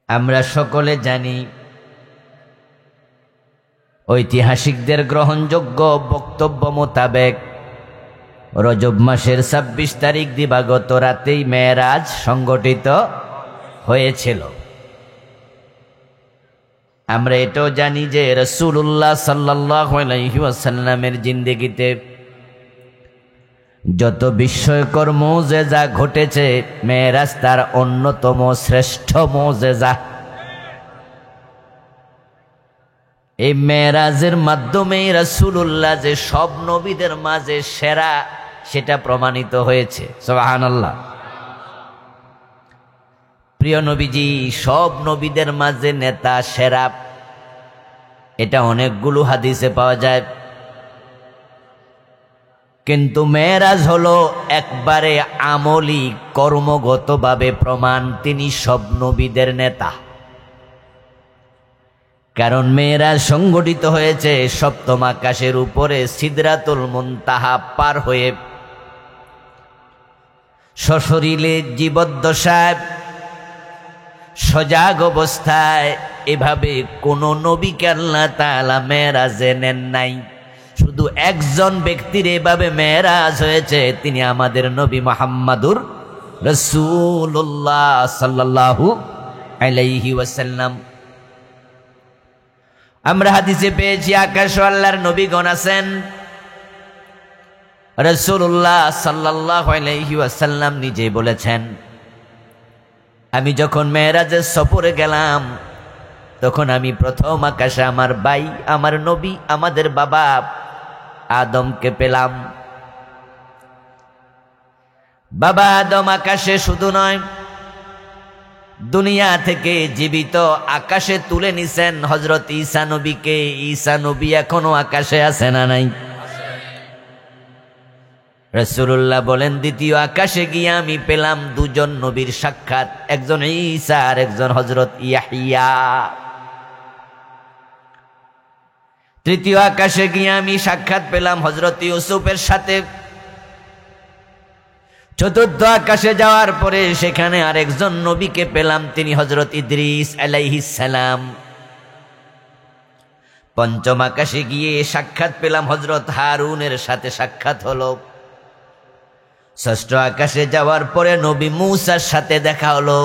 আমরা সকলে জানি ঐতিহাসিকদের গ্রহণযোগ্য বক্তব্য মোতাবেক রজব মাসের ২৬ তারিখ দিবাগত রাতেই মেরাজ সংগঠিত হয়েছিল। আমরা এটাও জানি যে রাসূলুল্লাহ সাল্লাল্লাহু আলাইহি ওয়াসাল্লামের জিন্দেগিতে যত বিস্ময়কর মুজিজা ঘটেছে, মেরাজ তার অন্যতম শ্রেষ্ঠ মুজিজা। এই মেরাজের মাধ্যমে রাসূলুল্লাহ যে সব নবীদের মাঝে সেরা, সেটা প্রমাণিত হয়েছে। সুবহানাল্লাহ। প্রিয় নবীজি সব নবীদের মাঝে নেতা, সেরা, এটা অনেকগুলো হাদিসে পাওয়া যায়। কিন্তু মেরাজ হলো একবারে আমলি, কর্মগতভাবে প্রমাণ তিনি সব নবীদের নেতা। কারণ মেরাজ সংগঠিত হয়েছে সপ্তম আকাশের উপরে সিদরাতুল মুনতাহা পার হয়ে, সশরীরে জীবদ্দশায় সজাগ অবস্থায়। এভাবে কোন নবীকে আল্লাহ তাআলা মেরাজে নেন নাই। শুধু একজন ব্যক্তির এভাবে মেরাজ হয়েছে, তিনি আমাদের নবী মুহাম্মাদুর রাসূলুল্লাহ সাল্লাল্লাহু আলাইহি ওয়াসাল্লাম। আমরা হাদিসে পেয়েছি আকাশে আল্লাহর নবীগণ আছেন। রাসূলুল্লাহ সাল্লাল্লাহু আলাইহি ওয়াসাল্লাম নিজে বলেছেন, আমি যখন মেরাজের সফরে গেলাম, তখন আমি প্রথম আকাশে আমার ভাই, আমার নবী, আমাদের বাবা আদমকে পেলাম। বাবা আদম আকাশে শুধু নয়, দুনিয়া থেকে জীবিত আকাশে তুলে নিছেন হযরত ঈসা নবীকে। ঈসা নবী এখনো আকাশে আছে না নাই? রাসূলুল্লাহ বলেন, দ্বিতীয় আকাশে গিয়ে আমি পেলাম দুজন নবীর সাক্ষাৎ, একজন ঈসা আর একজন হযরত ইয়াহইয়া। তৃতীয় আকাশে গিয়ে আমি সাক্ষাৎ পেলাম হযরত ইউসুফের সাথে। চতুর্থ আকাশে যাওয়ার পরে সেখানে আরেকজন নবীকে পেলাম, তিনি হযরত ইদ্রিস আলাইহিস সালাম। পঞ্চম আকাশে গিয়ে সাক্ষাৎ পেলাম হযরত হারুনের সাথে সাক্ষাৎ হলো। ষষ্ঠ আকাশে যাওয়ার পরে নবী মূসার সাথে দেখা হলো।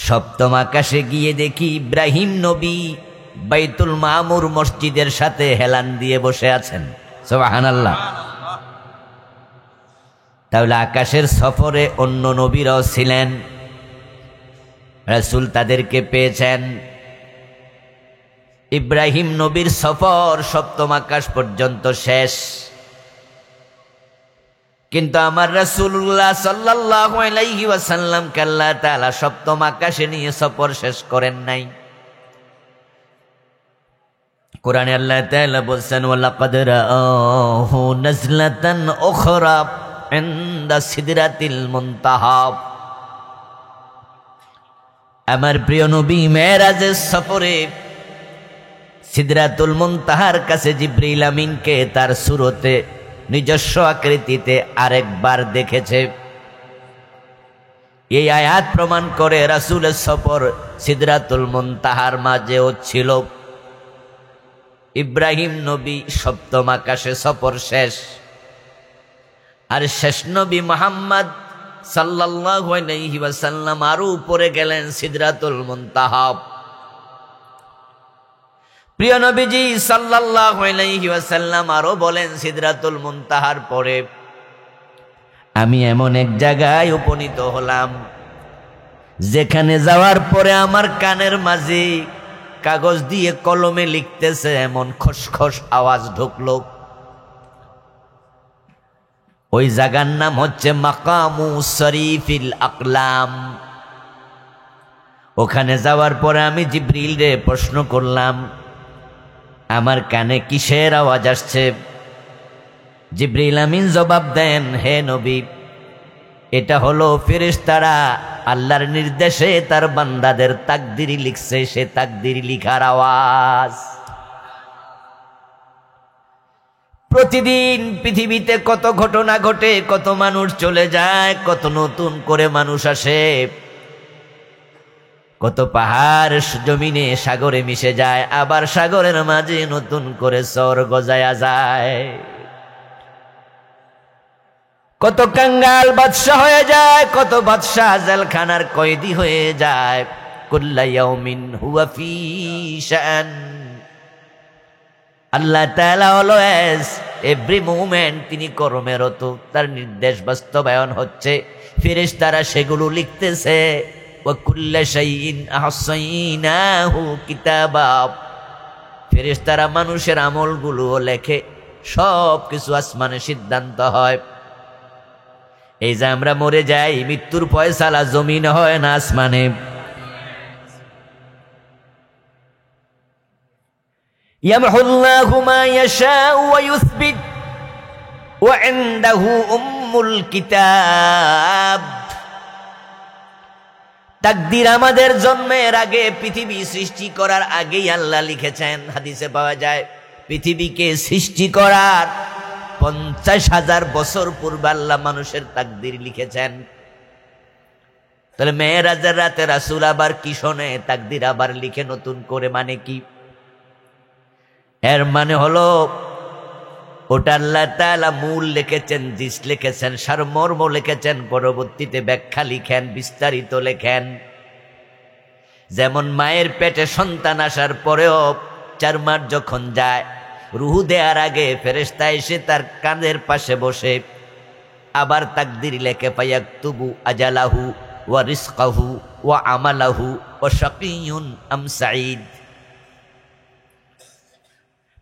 সপ্তম আকাশে গিয়ে দেখি ইব্রাহিম নবী বাইতুল মামুর মসজিদের সাথে হেলান দিয়ে বসে আছেন। সুবহানাল্লাহ। তাহলে আকাশের সফরে অন্য নবীরাও ছিলেন, রাসূল তাদেরকে পেয়েছেন। ইব্রাহিম নবীর সফর সপ্তম আকাশ পর্যন্ত শেষ, কিন্তু আমার রাসূলুল্লাহ সাল্লাল্লাহু আলাইহি ওয়াসাল্লাম কে আল্লাহ তাআলা সপ্তম আকাশে নিয়ে সফর শেষ করেন নাই। কোরআনে আল্লাহ তাআলা বলছেন, ওয়ালাকাদ রাআহু নাজলাতান উখরা ইনদা সিদরাতিল মুনতাহা। আমার প্রিয় নবী মেরাজের সফরে সিদরাতুল মুনতাহার কাছে জিবরিল আমিনকে তার সুরতে নিজস্ব আকৃতিতে আরেকবার দেখেছে। এই আয়াত প্রমাণ করে রাসূলের সফর সিদরাতুল মুনতাহার মাঝেও ছিল। ইব্রাহিম নবী সপ্তম আকাশে সফর শেষ, আর শেষ নবী মুহাম্মদ সাল্লাল্লাহু আলাইহি ওয়াসাল্লাম আরো উপরে গেলেন সিদরাতুল মুনতাহা। প্রিয় নবীজি সাল্লাল্লাহু আলাইহি ওয়াসাল্লাম আরো বলেন, সিদরাতুল মুনতাহার পরে আমি এমন এক জায়গায় উপনীত হলাম, যেখানে যাওয়ার পরে আমার কানের মাঝে কাগজ দিয়ে কলমে লিখতেছে এমন খসখস আওয়াজ ঢুকলো। ওই জায়গার নাম হচ্ছে মাকামু শরীফিল আকলাম। ওখানে যাওয়ার পরে আমি জিবরিল রে প্রশ্ন করলাম, আমার কানে কিসের আওয়াজ আসছে? জিবরিল আমিন জবাব দেন, হে নবী, এটা হলো ফেরেশতারা আল্লাহর নির্দেশে তার বান্দাদের তাকদীর লিখছে, সে তাকদীর লিখার আওয়াজ। প্রতিদিন পৃথিবীতে কত ঘটনা ঘটে, কত মানুষ চলে যায়, কত নতুন করে মানুষ আসে। কত পাহাড় জমিনে সাগরে মিশে যায়, আবার সাগরের মাঝে নতুন করে চর গজায়া যায়। কত কাঙ্গাল বাদশা হয়ে যায়, কত বাদশা জেলখানার কয়েদি হয়ে যায়। কুল্লা ইয়াউমিন হুয়া ফি শান। আল্লাহ তাআলা অলওয়েজ এভরি মুভমেন্ট তিনি কর্মরত, তার নির্দেশ বাস্তবায়ন হচ্ছে, ফেরেশতারা সেগুলো লিখতেছে। ওয়া কুল্লা শাইইন আহসাইনাহু কিতাবা। ফেরেশতারা মানুষের আমলগুলো লেখে, সব কিছু আসমানে সিদ্ধান্ত হয়। এই যে আমরা মরে যাই, মৃত্যুর ফয়সালা জমিনে হয় না আসমানে। ইয়ামহুল্লাহু মা ইয়াশাউ ওয়া ইউসবিত ওয়া ইনদাহু উম্মুল কিতাব। তাকদীর আমাদের জন্মের আগে, পৃথিবী সৃষ্টি করার আগেই আল্লাহ লিখেছেন। হাদিসে পাওয়া যায় পৃথিবীকে সৃষ্টি করার 50,000 বছর পূর্বে আল্লাহ মানুষের তাকদীর লিখেছেন। তাহলে মেরাজের রাতে রাসূল আবার কি শোনে, তাকদীর আবার লিখে নতুন করে, মানে কি? এর মানে হলো ওটা আল্লাহ তাআলা মূল লিখেছেন, জিস লিখেছেন, সারমর্ম লিখেছেন, পরবর্তীতে ব্যাখ্যা লিখেন, বিস্তারিত লেখেন। যেমন মায়ের পেটে সন্তান আসার পরেও 4 মাস যখন যায়, রুহু দেওয়ার আগে ফেরেশতা এসে তার কাঁধের পাশে বসে আবার তাকদীর লেখে। ফায়াকতুবু আজালাহু ওয়া রিজকাহু ওয়া আমালাহু ওয়া শাকিয়ুন আম সাঈদ।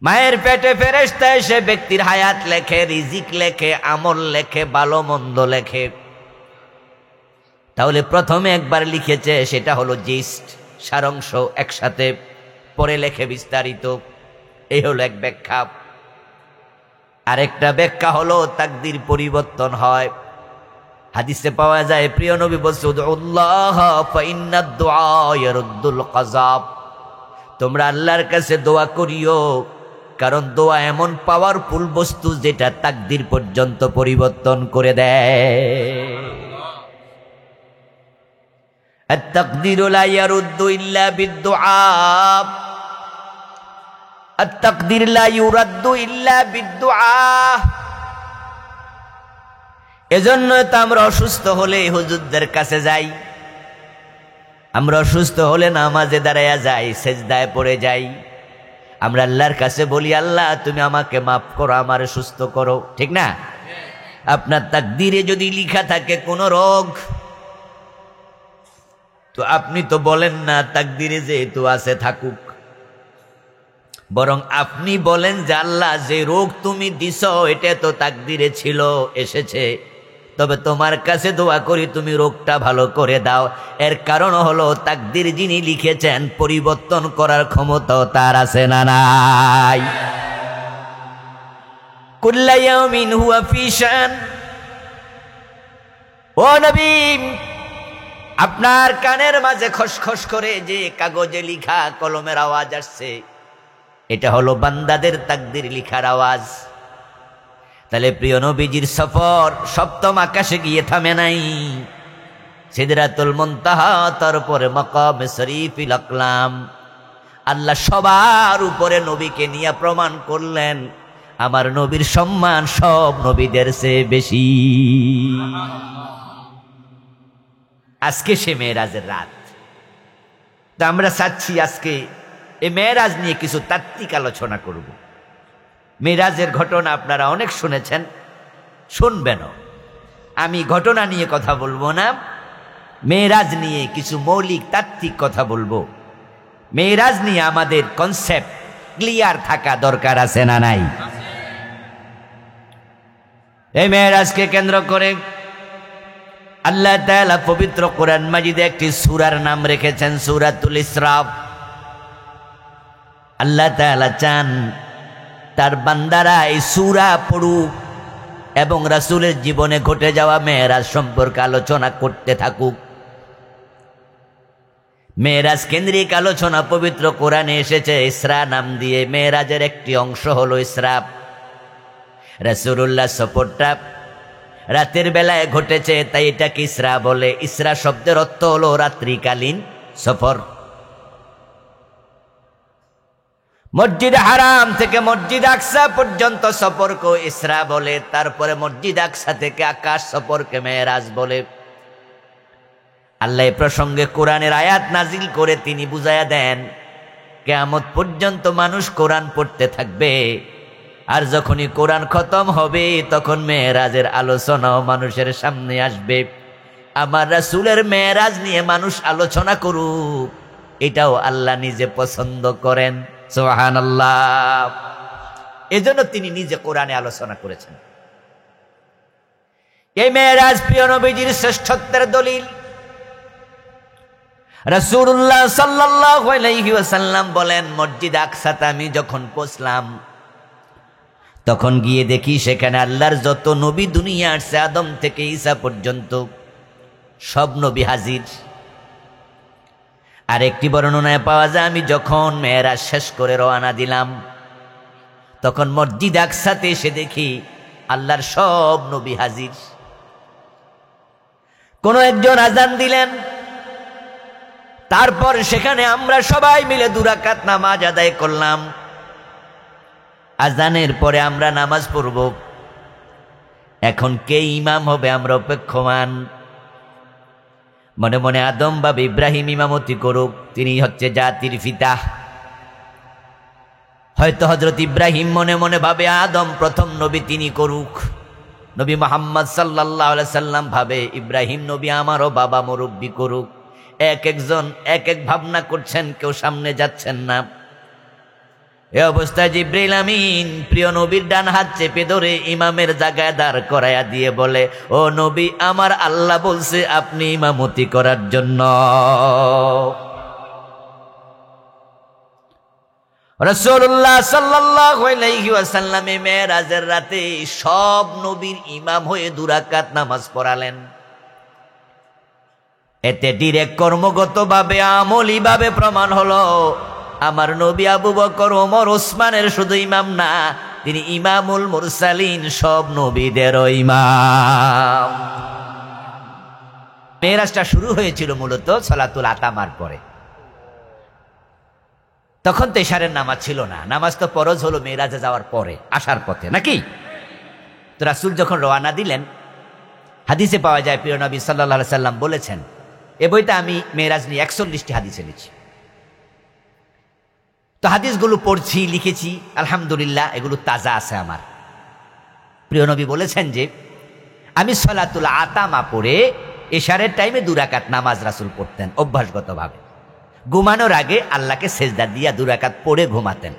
মায়ের পেটে ফেরেশতা এসে ব্যক্তির হায়াত লেখে, রিজিক লেখে, আমল লেখে, ভালো মন্দ লেখে। তাহলে প্রথমে একবার লিখেছে, সেটা হলো জিস্ট, সারাংশ একসাথে, পরে লেখে বিস্তারিত। এই হলো এক ব্যাখ্যা। আরেকটা ব্যাখ্যা হলো তাকদীর পরিবর্তন হয়। হাদিসে পাওয়া যায়, প্রিয় নবী বলছেন, উদউল্লাহ ফাইন্নাদ দুআ ইয়ারুদ্দুল কাযা। তোমরা আল্লাহর কাছে দোয়া করিও, কারণ দোয়া এমন পাওয়ারফুল বস্তু যেটা তাকদীর পর্যন্ত পরিবর্তন করে দেয়। আত-তাকদীরু লা ইয়ারুদ্দু ইল্লা বিদ-দুআ। আত-তাকদীর লা ইউরাদ্দু ইল্লা বিদ-দুআ। এজন্য তো আমরা অসুস্থ হলে হুজুরদের কাছে যাই, আমরা অসুস্থ হলে নামাজে দাঁড়ায়া যাই, সেজদায় পড়ে যাই। আমরা আল্লাহর কাছে বলি, আল্লাহ তুমি আমাকে মাফ করো, আমারে সুস্থ করো, ঠিক না? আপনার তাকদীরে যদি লিখা থাকে কোনো রোগ, তো আপনি তো বলেন না তাকদীরে যেহেতু আছে থাকুক, বরং আপনি বলেন যে আল্লাহ যে রোগ তুমি দিছো এটা তো তাকদীরে ছিল, এসেছে, তবে তোমার কাছে দোয়া করি তুমি রোগটা ভালো করে দাও। এর কারণ হলো তাকদীর যিনি লিখেছেন পরিবর্তন করার ক্ষমতা তার আছে না নাই? কুল্লা ইয়াউমিন হুয়া ফি শান। ও নবী, আপনার কানের মাঝে খসখস করে যে কাগজে লিখা কলমের আওয়াজ আসছে, এটা হলো বান্দাদের তাকদীর লিখার আওয়াজ। তাহলে প্রিয় নবীজির সফর 7ম আকাশে গিয়ে থামে নাই। সিদরাতুল মুনতাহা, তারপরে মাকামে শরীফুল আকলাম। আল্লাহ সবার উপরে নবীকে নিয়ে প্রমাণ করলেন, আমার নবীর সম্মান সব নবীদের চেয়ে বেশি। আজকে সে মেরাজের রাত। তো আমরা চাচ্ছি আজকে এই মেরাজ নিয়ে কিছু তাত্ত্বিক আলোচনা করব। মেরাজের ঘটনা আপনারা অনেক শুনেছেন, শুনবেনও। আমি ঘটনা নিয়ে কথা বলবো না, মেরাজ নিয়ে কিছু মৌলিক তাত্ত্বিক কথা বলবো। মেরাজ নিয়ে আমাদের কনসেপ্ট ক্লিয়ার থাকা দরকার আছে না নাই? এই মেরাজকে কেন্দ্র করে আল্লাহ তাআলা পবিত্র কোরআন মাজিদে একটি সূরার নাম রেখেছেন সূরাতুল ইসরা। আল্লাহ তাআলা চান তার বান্দারা এই সূরা পড়ুক এবং রাসূলের জীবনে ঘটে যাওয়া মেরাজ সম্পর্কে আলোচনা করতে থাকুক। মেরাজ কেন্দ্রিক আলোচনা পবিত্র কোরআনে এসেছে ইসরা নাম দিয়ে। মেরাজের একটি অংশ হলো ইসরা। রাসূলুল্লাহ সফরটা রাতের বেলায় ঘটেছে, তাই এটাকে ইসরা বলে। ইসরা শব্দের অর্থ হলো রাত্রিকালীন সফর। মসজিদ হারাম থেকে মসজিদ আকসা পর্যন্ত সফরকে ইসরা বলে, তারপরে মসজিদ আকসা থেকে আকাশ সফরকে মেরাজ বলে। আল্লাহ এই প্রসঙ্গে কোরআনের আয়াত নাজিল করে তিনি বুঝায়া দেন, কিয়ামত পর্যন্ত মানুষ কোরআন পড়তে থাকবে, আর যখনই কোরআন খতম হবে তখন মেরাজের আলোচনাও মানুষের সামনে আসবে। আমার রাসূলের মেরাজ নিয়ে মানুষ আলোচনা করুক, এটাও আল্লাহ নিজে পছন্দ করেন। সুবহানাল্লাহ। এজন্য তিনি নিজে কোরআনে আলোচনা করেছেন। এই মেরাজ প্রিয় নবীজির শ্রেষ্ঠত্বের দলিল। রাসূলুল্লাহ সাল্লাল্লাহু আলাইহি ওয়াসাল্লাম বলেন, মসজিদ আকসাতে আমি যখন পৌঁছলাম তখন গিয়ে দেখি সেখানে আল্লাহর যত নবী দুনিয়া আসছে আদম থেকে ঈসা পর্যন্ত সব নবী হাজির। আর একটি বর্ণনায় পাওয়া যায়, আমি যখন মেরাজ শেষ করে রওনা দিলাম তখন মসজিদ আকসাতে এসে দেখি আল্লাহর সব নবী হাজির। কোন একজন আজান দিলেন, তারপর সেখানে আমরা সবাই মিলে 2 রাকাত নামাজ আদায় করলাম। আজানের পরে আমরা নামাজ পড়ব। এখন কে ইমাম হবে আমরা অপেক্ষমান। মনে মনে আদম বাবা ইব্রাহিম ইমামতি করুক, তিনি হচ্ছে জাতির পিতা। হয়তো হযরত ইব্রাহিম মনে মনে ভাবে আদম প্রথম নবী, তিনি করুক। নবী মুহাম্মদ সাল্লাল্লাহু আলাইহি সাল্লাম ভাবে ইব্রাহিম নবী আমারও বাবা, মুরব্বি করুক। এক একজন এক এক ভাবনা করছেন, কেউ সামনে যাচ্ছেন না। এ অবস্থায় জিবরিল আমিন প্রিয় নবীর ডান হাত চেপে ধরে ইমামের জায়গায় দাঁড় করাইয়া দিয়ে বলে, ও নবী, আমার আল্লাহ বলছে আপনি ইমামতি করার জন্য। রাসূলুল্লাহ সাল্লাল্লাহু আলাইহি ওয়াসাল্লাম মেরাজের রাতে সব নবীর ইমাম হয়ে 2 রাকাত নামাজ পড়ালেন। এতে ডিরেক্ট কর্মগতভাবে আমলীভাবে প্রমাণ হলো আমার নবী আবু বকর, ওমর, ওসমানের শুধু ইমাম না, তিনি ইমামুল মুরসালিন, সব নবীদেরও ইমাম। মেরাজটা শুরু হয়েছিল মূলত সালাতুল আতামার পরে। তখন তো ইশারের নামাজ ছিল না, নামাজ তো ফরজ হলো মেরাজে যাওয়ার পরে, আসার পথে, নাকি? তো রাসূল যখন রওনা দিলেন, হাদিসে পাওয়া যায় প্রিয় নবী সাল্লাল্লাহু আলাইহি সাল্লাম বলেছেন, এ বইতে আমি মেরাজ নিয়ে 41টি হাদিস এনেছি। তো হাদিসগুলো পড়ছি, লিখেছি, আলহামদুলিল্লাহ এগুলো তাজা আছে আমার। প্রিয় নবী বলেছেন যে আমি সালাতুল আতামা পড়ে ইশারের টাইমে 2 রাকাত নামাজ রাসূল পড়তেন অভ্যাসগতভাবে। ঘুমানোর আগে আল্লাহকে সেজদা দিয়া 2 রাকাত পড়ে ঘুমাতেন।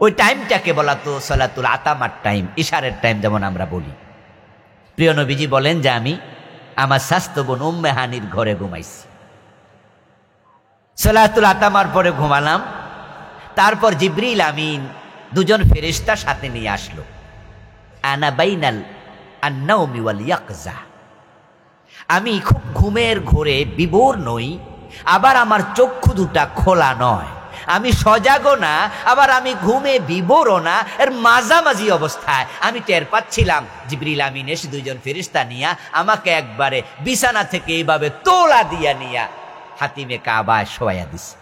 ওই টাইমটাকে বলা তো সালাতুল আতামার টাইম, ইশারের টাইম যেমন আমরা বলি। প্রিয় নবীজি বলেন যে আমি আমার স্বাস্থ্য বোন উম্মে হানির ঘরে ঘুমাইছি। সালাতুল আতামার পরে ঘুমালাম। তারপর জিবরিল আমিন 2জন ফেরেশতা সাথে নিয়ে আসলো। আনা বাইনাল আন-নাওমি ওয়াল ইয়াকজা। আমি খুব ঘুমের ঘোরে বিভোর নই, আবার আমার চক্ষু দুটা খোলা নয়। আমি সজাগও না, আবার আমি ঘুমে বিভোরও না, এর মাঝামাঝি অবস্থায় আমি টের পাচ্ছিলাম জিবরিল আমিন এসে 2জন ফেরেশতা নিয়া আমাকে একবারে বিছানা থেকে এইভাবে তোলা দিয়া নিয়া হাতিমে কাবায় শোয়া দিছে।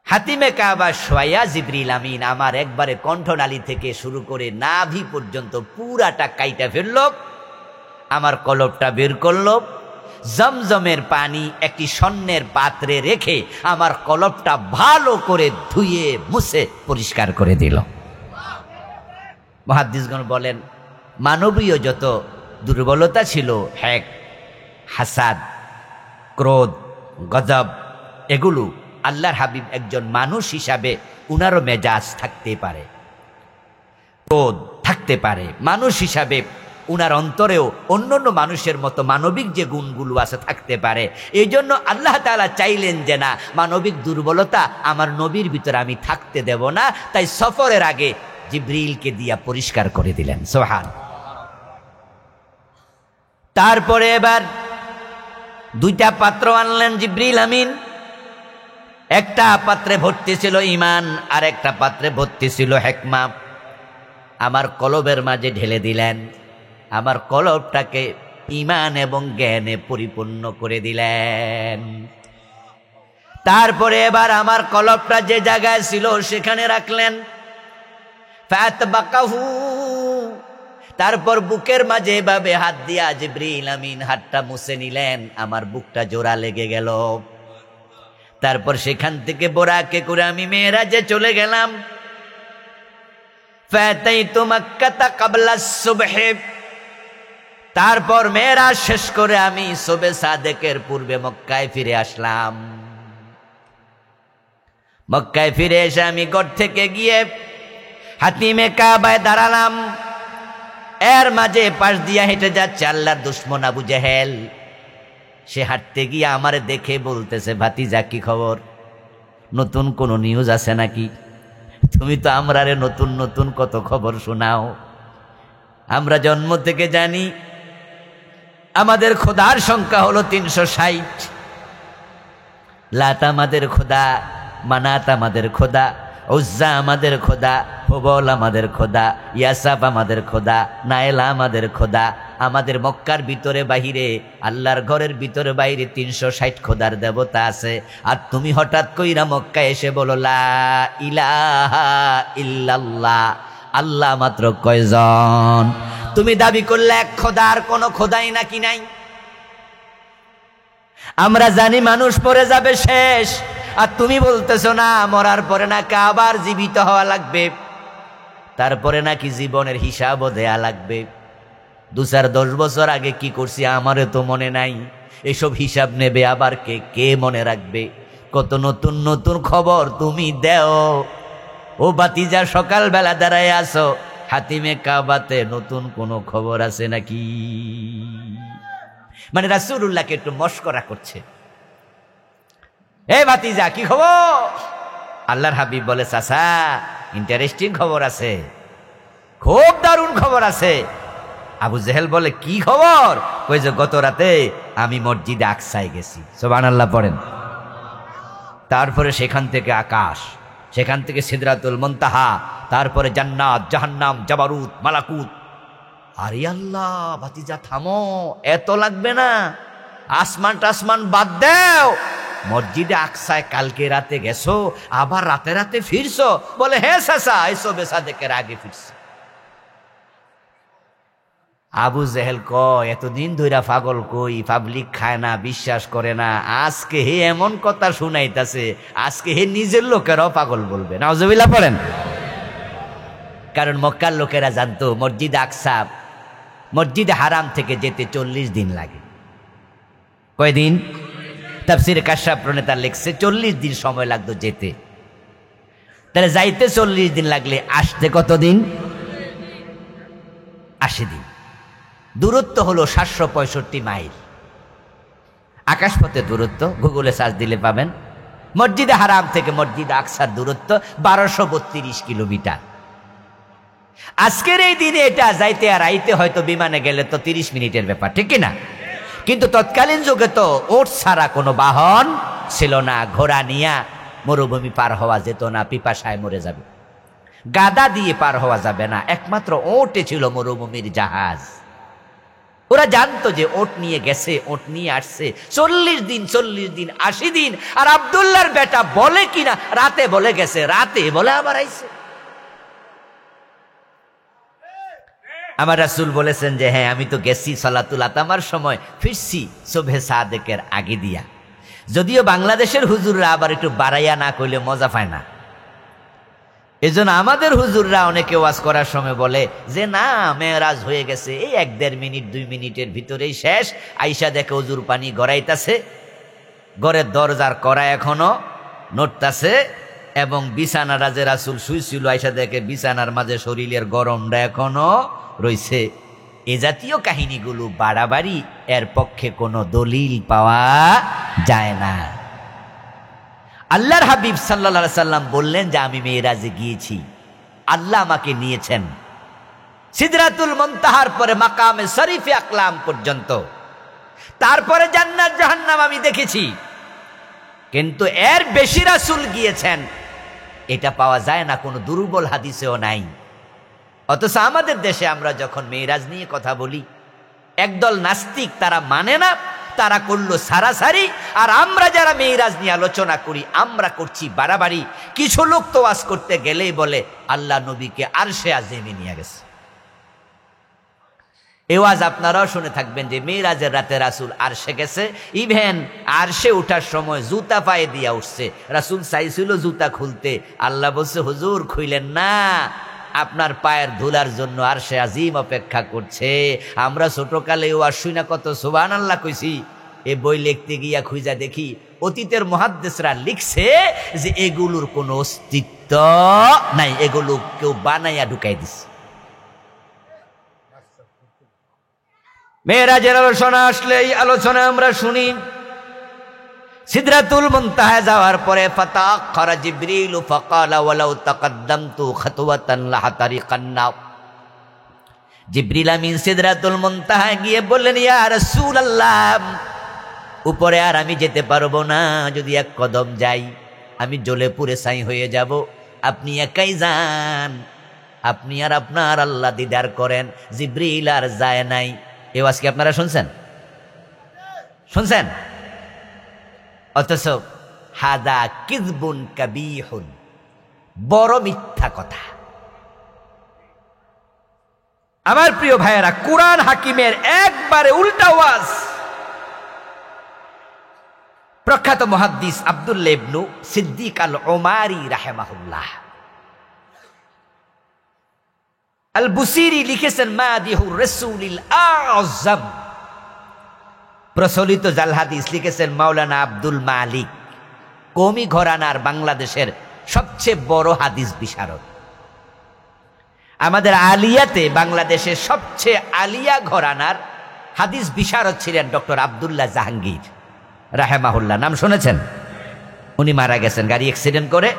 হাতিমে কাবা শোয়া জিবরিল আমিন আমার একবারে কণ্ঠনালী থেকে শুরু করে নাভি পর্যন্ত পুরাটা কাইটা ফেলল, আমার কলবটা বের করল, জমজমের পানি একটি স্বর্ণের পাত্রে রেখে আমার কলবটা ভালো করে ধুয়ে মুছে পরিষ্কার করে দিল। মুহাদ্দিসগণ বলেন মানবীয় যত দুর্বলতা ছিল, হ্যাক, হাসাদ, ক্রোধ, গজব, এগুলো আল্লাহর হাবিব একজন মানুষ হিসাবে উনারও মেজাজ থাকতে পারে, ক্রোধ থাকতে পারে, মানুষ হিসাবে উনার অন্তরেও অন্যান্য মানুষের মতো মানবিক যে গুণগুলো আছে থাকতে পারে। এই জন্য আল্লাহ তাআলা চাইলেন যে না, মানবিক দুর্বলতা আমার নবীর ভিতরে আমি থাকতে দেব না, তাই সফরের আগে জিবরিলকে দিয়া পরিষ্কার করে দিলেন। সুবহান। তারপরে এবার 2টা পাত্র আনলেন জিবরিল আমিন। একটা পাত্রে ভর্তি ছিল ঈমান, আর একটা পাত্রে ভর্তি ছিল হিকমা। আমার কলবের মাঝে ঢেলে দিলেন। আমার কলবটাকে ঈমান এবং জ্ঞানে পরিপূর্ণ করে দিলেন। তারপরে এবার আমার কলবটা যে জায়গায় ছিল সেখানে রাখলেন। ফাতবাকাহু, তারপর বুকের মাঝে এভাবে হাত দিয়া জিবরিল আমিন হাতটা মুছে নিলেন। আমার বুকটা জোড়া লেগে গেল। তারপর সেখান থেকে বোরাকে করে আমি মেরাজে চলে গেলাম। ফাতাইতু মক্কাতা ক্বাবলা সুবহ, তারপর মেরাজ শেষ করে আমি সুবহে সাদেকের পূর্বে মক্কায় ফিরে আসলাম। মক্কায় ফিরে এসে আমি ঘর থেকে গিয়ে হাতিমে কাবায় দাঁড়ালাম। এর মাঝে পাশ দিয়া হেঁটে যাচ্ছে আল্লাহর দুশমন আবু জেহেল। সে হাঁটতে গিয়ে আমারে দেখে বলতেছে, ভাতিজা কি খবর, নতুন কোন নিউজ আছে নাকি? তুমি তো আমরারে নতুন নতুন কত খবর শোনাও। আমরা জন্ম থেকে জানি আমাদের খোদার সংখ্যা হলো 360। লাত আমাদের খোদা, মানাত আমাদের খোদা, উজ্জা আমাদের খোদা, হুবল আমাদের খোদা, ইয়াসাব আমাদের খোদা, নায়েলা আমাদের খোদা। আমাদের মক্কার ভিতরে বাহিরে, আল্লাহর ঘরের ভিতরে বাইরে 360 খোদার দেবতা আছে। আর তুমি হঠাৎ কইরা মক্কায় এসে বলো লা ইলাহা ইল্লাল্লাহ, আল্লাহ মাত্র কয়জন? তুমি দাবি করলে এক খোদা, আর কোন খোদাই নাকি নাই? আমরা জানি মানুষ পরে যাবে শেষ, আর তুমি বলতেছো না মরার পরে নাকি আবার জীবিত হওয়া লাগবে, তারপরে নাকি জীবনের হিসাবও দেয়া লাগবে। 2-10 বছর আগে কি করছি আমারে তো মনে নাই, এসব হিসাব নেবে আবার কে? কে মনে রাখবে? কত নতুন নতুন খবর তুমি দেও। ও বাতিজা, সকালবেলা দাঁড়ায় আসো হাতিমে কাবাতে, নতুন কোন খবর আছে নাকি? মানে রাসূলুল্লাহকে একটু মশকরা করছে। এ ভাতিজা কি খবর? আল্লাহর হাবিব বলে, চাচা ইন্টারেস্টিং খবর আছে, খুব দারুণ খবর আছে। আবু জেহেল বলে, কি খবর? কই যে গত রাতে আমি মসজিদে আকসায় গেছি। সুবহানাল্লাহ পড়েন। তারপরে সেখান থেকে আকাশ, সেখান থেকে সিদরাতুল মুনতাহা, তারপরে জান্নাত, জাহান্নাম, জাবারুত, মালাকুত। আরে আল্লাহ, ভাতিজা থামো, এত লাগবে না, আসমান টাসমান বাদ দাও। মসজিদে আকসায় কালকে রাতে গেছো, আবার রাতে রাতে ফিরছো? বলে, হ্যাঁ চাচা, এসো বেসাদেকের আগে ফিরছি। আবু জেহেল কয়, এতদিন ধইরা পাগল কই, পাবলিক খায় না, বিশ্বাস করে না, আজকে হে এমন কথা শুনাইতাছে, আজকে হে নিজের লোকেরাও পাগল বলবে। নাউজুবিল্লাহ পড়েন। কারণ মক্কার লোকেরা জানতো মসজিদে আকসা, মসজিদে হারাম থেকে যেতে 40 দিন লাগে। কয়দিন? তাফসীরে কাশফ প্রণেতা লিখছে 40 দিন সময় লাগতো যেতে। তাহলে যাইতে 40 দিন লাগলে আসতে কতদিন? 80 দিন। দূরত্ব হলো 765 মাইল। আকাশপথে দূরত্ব গুগলে সার্চ দিলে পাবেন। মসজিদে হারাম থেকে মসজিদে আকসার দূরত্ব 1232 কিলোমিটার। আজকের এই দিনে এটা যাইতে আর আইতে হয়তো বিমানে গেলে তো 30 মিনিটের ব্যাপার, ঠিক কিনা? কিন্তু তৎকালীন যুগে তো ওট ছাড়া কোনো বাহন ছিল না। ঘোড়া নিয়া মরুভূমি পার হওয়া যেত না, পিপাসায় মরে যাবে। গাদা দিয়ে পার হওয়া যাবে না, একমাত্র ওটে ছিল মরুভূমির জাহাজ। ওরা জানতো যে ওট নিয়ে গেছে, ওট নিয়ে আসছে। 40 দিন 80 দিন। আর আব্দুল্লাহর বেটা বলে কিনা রাতে বলে গেছে, রাতে বলে আবার আইছে। আমার রাসূল বলেছেন যে হ্যাঁ, আমি তো গেছি সালাতুল আতামার সময়, ফিরছি সুবহে সাদেকের আগে দিয়া। যদিও বাংলাদেশের হুজুররা আবার একটু বাড়াইয়া না কইলে মজা পায় না, এজন্য আমাদের হুজুররা অনেকে ওয়াজ করার সময় বলে যে না, মেরাজ হয়ে গেছে, এই 1-1.5 মিনিট 2 মিনিটের ভিতরেই শেষ। আইসা দেখে হুজুর পানি গড়াইতাছে, ঘরের দরজার কড়া এখনো নড়তাছে, এবং বিছানাটা যে রাসূল শুইছিল আইসা দেখে বিছানার মাঝে শরীরের গরমটা এখনো রইছে। এ জাতীয় কাহিনীগুলো বাড়াবাড়ি, এর পক্ষে কোনো দলিল পাওয়া যায় না। আল্লাহর হাবিব সাল্লাল্লাহু আলাইহি সাল্লাম বললেন যে আমি মেরাজে গিয়েছি, আল্লাহ আমাকে নিয়েছেন সিদরাতুল মুনতাহার পরে মাকামে শরীফে আকলাম পর্যন্ত, তারপরে জান্নাত জাহান্নাম আমি দেখেছি। কিন্তু এর বেশি রাসূল গিয়েছেন এটা পাওয়া যায় না, কোনো দুর্বল হাদিসেও নাই। অথচ আমাদের দেশে আমরা যখন মেরাজ নিয়ে কথা বলি, একদল নাস্তিক, তারা মানে না, তারা করলো সারাসারি। আর আমরা যারা মেরাজ নিয়ে আলোচনা করি, আমরা করছি বাড়াবাড়ি। কিছু লোক তো ওয়াজ করতে গেলেই বলে আল্লাহ নবীকে আরশে আজিমে নিয়ে গেছে। এই ওয়াজ আপনারাও শুনে থাকবেন যে মেরাজের রাতে রাসূল আরশে গেছে। ইভেন আরশে ওঠার সময় জুতা পায়ে দিয়া উঠছে। রাসূল চাইছিল জুতা খুলতে, আল্লাহ বলছে হুজুর খুইলেন না, আপনার পায়ের ধুলার জন্য আরশে আজিম অপেক্ষা করছে। আমরা ছোটকালে ওয়াজ শুনা কত সুবহানাল্লাহ কইছি। এ বই লিখতে গিয়া খুঁজা দেখি অতীতের মুহাদ্দিসরা লিখছে যে এগুলোর কোনো অস্তিত্ব নাই, এগুলো কেউ বানাইয়া ঢুকাই দিছে। মেরাজের আলোচনা আসলে এই আলোচনা আমরা শুনি। সিদরাতুল মুনতাহা যাওয়ার পরে ফাতাখারা জিবরিল ফাকালা ওয়ালাউ তাকাদ্দামতু খাতওয়াতান লাহাতারিকান্না। জিবরিল আমিন সিদরাতুল মুনতাহা গিয়ে বললেন, ইয়া রাসূলুল্লাহ, উপরে আর আমি যেতে পারবো না, যদি এক কদম যাই আমি জ্বলে পুড়ে ছাই হয়ে যাব। আপনি একাই যান, আপনি আর আপনার আল্লাহ দিদার করেন। জিবরিল আর যায় নাই। এই ওয়াজ কি আপনারা শুনছেন? অথচ হাদা কিযবুন কাবীহুন, বড় মিথ্যা কথা। আমার প্রিয় ভাইয়েরা, কুরআন হাকিমের একবারে উল্টা ওয়াজ। প্রখ্যাত মুহাদ্দিস আব্দুল্লাহ ইবনু সিদ্দিক আল উমারি রাহিমাহুল্লাহ আল বুসিরি লিখেছেন মাদিহুর রাসূলিল আযম। প্রচলিত জাল হাদিস লিখেছেন মাওলানা আব্দুল মালিক, কওমি ঘরানার বাংলাদেশের সবচেয়ে বড় হাদিস বিশারদ। আমাদের আলিয়াতে বাংলাদেশের সবচেয়ে আলিয়া ঘরানার হাদিস বিশারদ ছিলেন ডক্টর আব্দুল্লাহ জাহাঙ্গীর রাহিমাহুল্লাহ। নাম শুনেছেন? উনি মারা গেছেন, গাড়ি অ্যাক্সিডেন্ট করে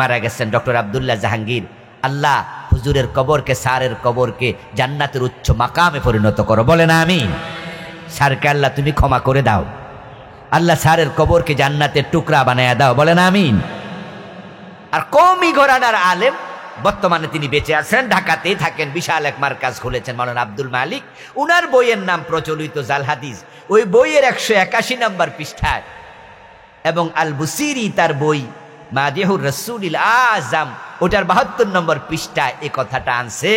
মারা গেছেন ডক্টর আব্দুল্লাহ জাহাঙ্গীর। আল্লাহ হুজুরের কবরকে, স্যারের কবরকে জান্নাতের উচ্চ মাকামে পরিণত করো, বলেন আমিন। স্যারকে আল্লাহ তুমি ক্ষমা করে দাও, আল্লাহ স্যারের কবরকে জান্নাতের টুকরা বানায়া দাও, বলেন আমিন। আর কওমি ঘরানার আলেম, বর্তমানে তিনি বেঁচে আছেন, ঢাকাতেই থাকেন, বিশাল এক মার্কাজ খুলেছেন মাওলানা আব্দুল মালিক। উনার বইয়ের নাম প্রচলিত জাল হাদিস। ওই বইয়ের 181 নম্বর পৃষ্ঠায়, এবং আল বুসিরি তার বই মাদিহুর রাসূলিল আযম, ওটার 72 নম্বর পৃষ্ঠায় এই কথাটা আনছে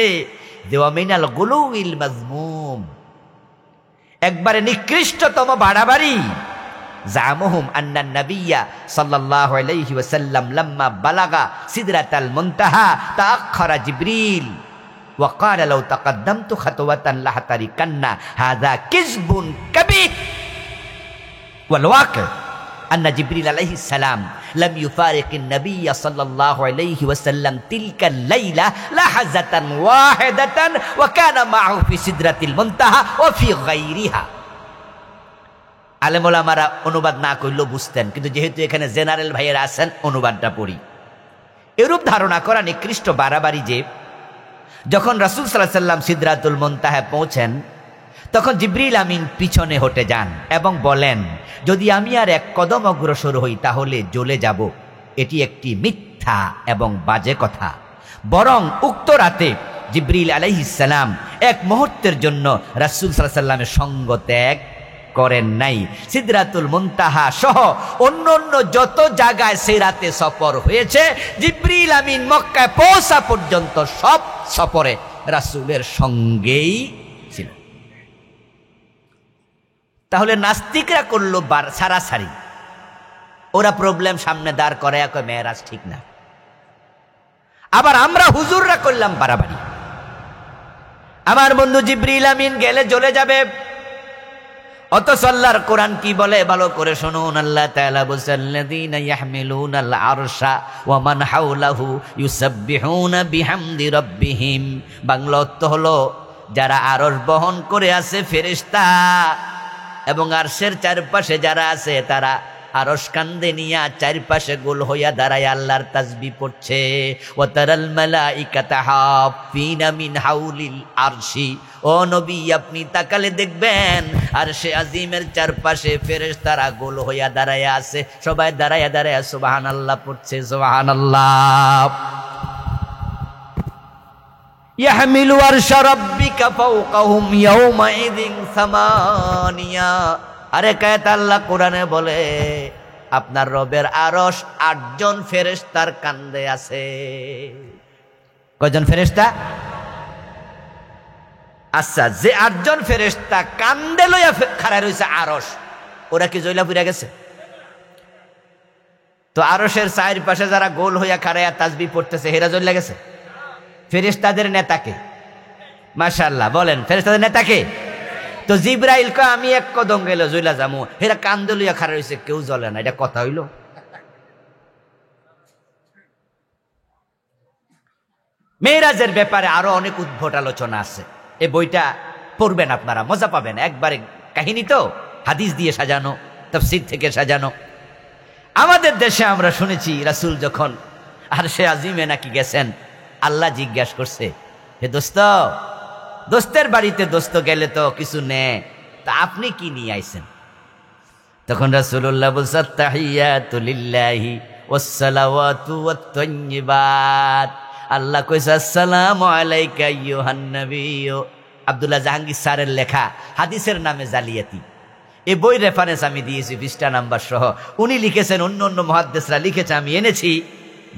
যে ওয়া মিনাল গুলুইল মাযমুম, একবারে নিকৃষ্টতম বাড়াবাড়ি। জামুহুম আন্নান নাবিয়্যা সাল্লাল্লাহু আলাইহি ওয়াসাল্লাম লাম্মা বালাগা সিদরাতাল মুনতাহা তাআখারা জিবরিল ওয়া ক্বালা লাউ তাকাদ্দামতু খাতওয়াতান লাহাতারিকান্না। হাযা কিযবুন কাবীহ ওয়াল ওয়াকি' আন্না জিবরিল আলাইহিস সালাম লাম ইউফারিকিন নাবিয়্যা সাল্লাল্লাহু আলাইহি ওয়াসাল্লাম তিলকাল লাইলা লাহাজাতান ওয়াহিদাতান ওয়া কানা মা'হু ফি সিদরাতিল মুনতাহা ওয়া ফি গায়রিহা। আলেম ওলামারা অনুবাদ না করলেও বুঝতেন, কিন্তু যেহেতু এখানে জেনারেল ভাইয়েরা আছেন, অনুবাদটা পড়ি। এরূপ ধারণা করা নিকৃষ্ট বাড়াবাড়ি যে যখন রাসূল সাল্লাল্লাহু আলাইহি ওয়াসাল্লাম সিদরাতুল মুনতাহায় পৌঁছেন, তখন জিবরিল আমিন পিছনে হটে যান এবং বলেন, যদি আমি আর এক কদম অগ্রসর হই তাহলে জ্বলে যাব। এটি একটি মিথ্যা এবং বাজে কথা। বরং উক্ত রাতে জিবরিল আলাইহিস সালাম এক মুহূর্তের জন্য রাসূল সাল্লাল্লাহু আলাইহি ওয়াসাল্লামের সঙ্গ ত্যাগ করেন নাই। সিদরাতুল মুনতাহা সহ অন্য যত জায়গায় সেই রাতে সফর হয়েছে, জিবরিল আমিন মক্কায় পৌঁছা পর্যন্ত সব সফরে রাসূলের সঙ্গেই ছিল। তাহলে নাস্তিকরা করলো সারাসারি, ওরা প্রবলেম সামনে দাঁড় করে কয় মেরাজ ঠিক না। আবার আমরা হুজুররা করলাম বাড়াবাড়ি। আমার বন্ধু জিবরিল আমিন গেলে জ্বলে যাবে, অথচ আল্লাহর কোরআন কি বলে ভালো করে শুনুন। আল্লাহ তাআলা বলেন, আল্লাযীনা ইয়াহমিলুনাল আরশা ওয়া মান হাওলাহু ইউসাব্বিহুনা বিহামদি রাব্বিহিম। বাংলা অর্থ হলো যারা আরশ বহন করে আছে ফেরেশতা, এবং আরশের চারপাশে যারা আছে তারা আরশ কান্দে নিয়া চারপাশে গোল হইয়া দাঁড়ায় আল্লাহর তাসবিহ পড়ছে। ওয়া তারাল মালাইকাতা হাফিনা মিন হাউলিল আরশি। ও নবী, আপনি তাকালে দেখবেন আরশে আজিমের চারপাশে ফেরেশতারা গোল হইয়া দাঁড়ায় আছে, সবাই দাঁড়ায়া দাঁড়ায়া সুবহানাল্লাহ পড়ছে, সুবহানাল্লাহ। ইয়াহমিলু আরশা রাব্বিকা ফাওকাহুম ইয়াওমাইযিন সামানিয়া। আরেক আয়াতে আল্লাহ কোরআনে বলে আপনার রবের আরশ 8 জন ফেরেশতার কাঁধে আছে। কয়জন ফেরেশতা? আচ্ছা, যে 8 জন ফেরেশতা কাঁধে লইয়া খাড়া রইছে আরশ, ওরা কি জইলা পুরা গেছে? তো আরশের চারপাশে যারা গোল হইয়া খাড়াইয়া তাসবিহ পড়তেছে হেরা জইলা গেছে? ফেরেশতাদের নেতাকে? মাশাআল্লাহ, বলেন ফেরেশতাদের নেতাকে? তো জিবরাইল কয় আমি এক কদম গেলে জইলা যামু, হেরা কান্দে লইয়া খাড়া রইছে, কেউ জ্বলে না। এটা কথা হইল? মেরাজের ব্যাপারে আরো অনেক উদ্ভট আলোচনা আছে। এই বইটা পড়বেন, আপনারা মজা পাবেন। একবারে কাহিনী তো হাদিস দিয়ে সাজানো, তাফসীর থেকে সাজানো। আমাদের দেশে আমরা শুনেছি রাসূল যখন আরশে আজিমে নাকি গেছেন, আল্লাহ জিজ্ঞাসা করছে, হে দোস্ত, দোস্তের বাড়িতে দোস্ত গেলে তো কিছু নে, তা আপনি কি নিয়ে আইছেন? তখন রাসূলুল্লাহ বলছে তাহিয়াতু লিল্লাহি ওয়াস সালাওয়াতু ওয়াত তাইয়্যিবাত। আল্লাহ কইছে আসসালামু আলাইকা আইয়ুহান নাবিয়্যু। আব্দুল্লাহ জাহাঙ্গীর স্যারের লেখা হাদিসের নামে জালিয়াতি, এই বই রেফারেন্স আমি দিয়েছি পৃষ্ঠা নাম্বার সহ। উনি লিখেছেন, অন্য অন্য মুহাদ্দিসরা লিখেছে, আমি এনেছি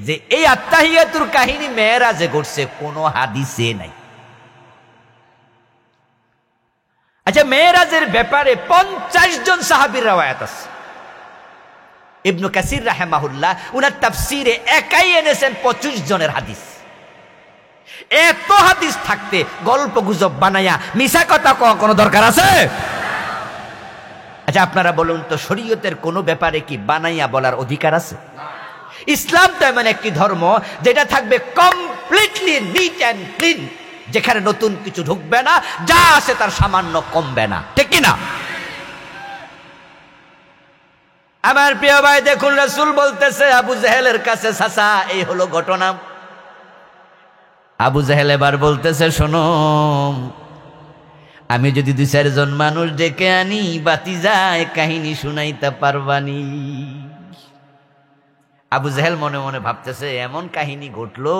যে এই আত্তাহিয়াতুর কাহিনী মেরাজে ঘটছে, কোনো হাদিসে নাই। আচ্ছা, মেরাজের ব্যাপারে 50 জন সাহাবীর রওয়ায়াত আছে। ইবনে কাসির রাহিমাহুল্লাহ উনার তাফসীরে একাই এনেছেন 25 জনের হাদিস। এত হাদিস থাকতে গল্প গুজব বানায়া মিছা কথা কোনো দরকার আছে? আচ্ছা, আপনারা বলুন তো, শরীয়তের কোনো ব্যাপারে কি বানাইয়া বলার অধিকার আছে? ইসলাম তো এমন একটি ধর্ম যেটা থাকবে কমপ্লিটলি নিট অ্যান্ড ক্লিন, যেখানে নতুন কিছু ঢুকবে না, যা আছে তার সামান্য কমবে না, ঠিক কিনা? আমার প্রিয় ভাই, দেখুন রাসূল বলতেছে আবু জেহেলের কাছে, চাচা এই হলো ঘটনা। আবু জেহেল এবার বলতেছে, শোনো, আমি যদি 2-4 জন মানুষ ডেকে আনি, বাতিজায় কাহিনী শুনাইতে পারবানি? আবু জেহেল মনে মনে ভাবতেছে, এমন কাহিনী ঘটলো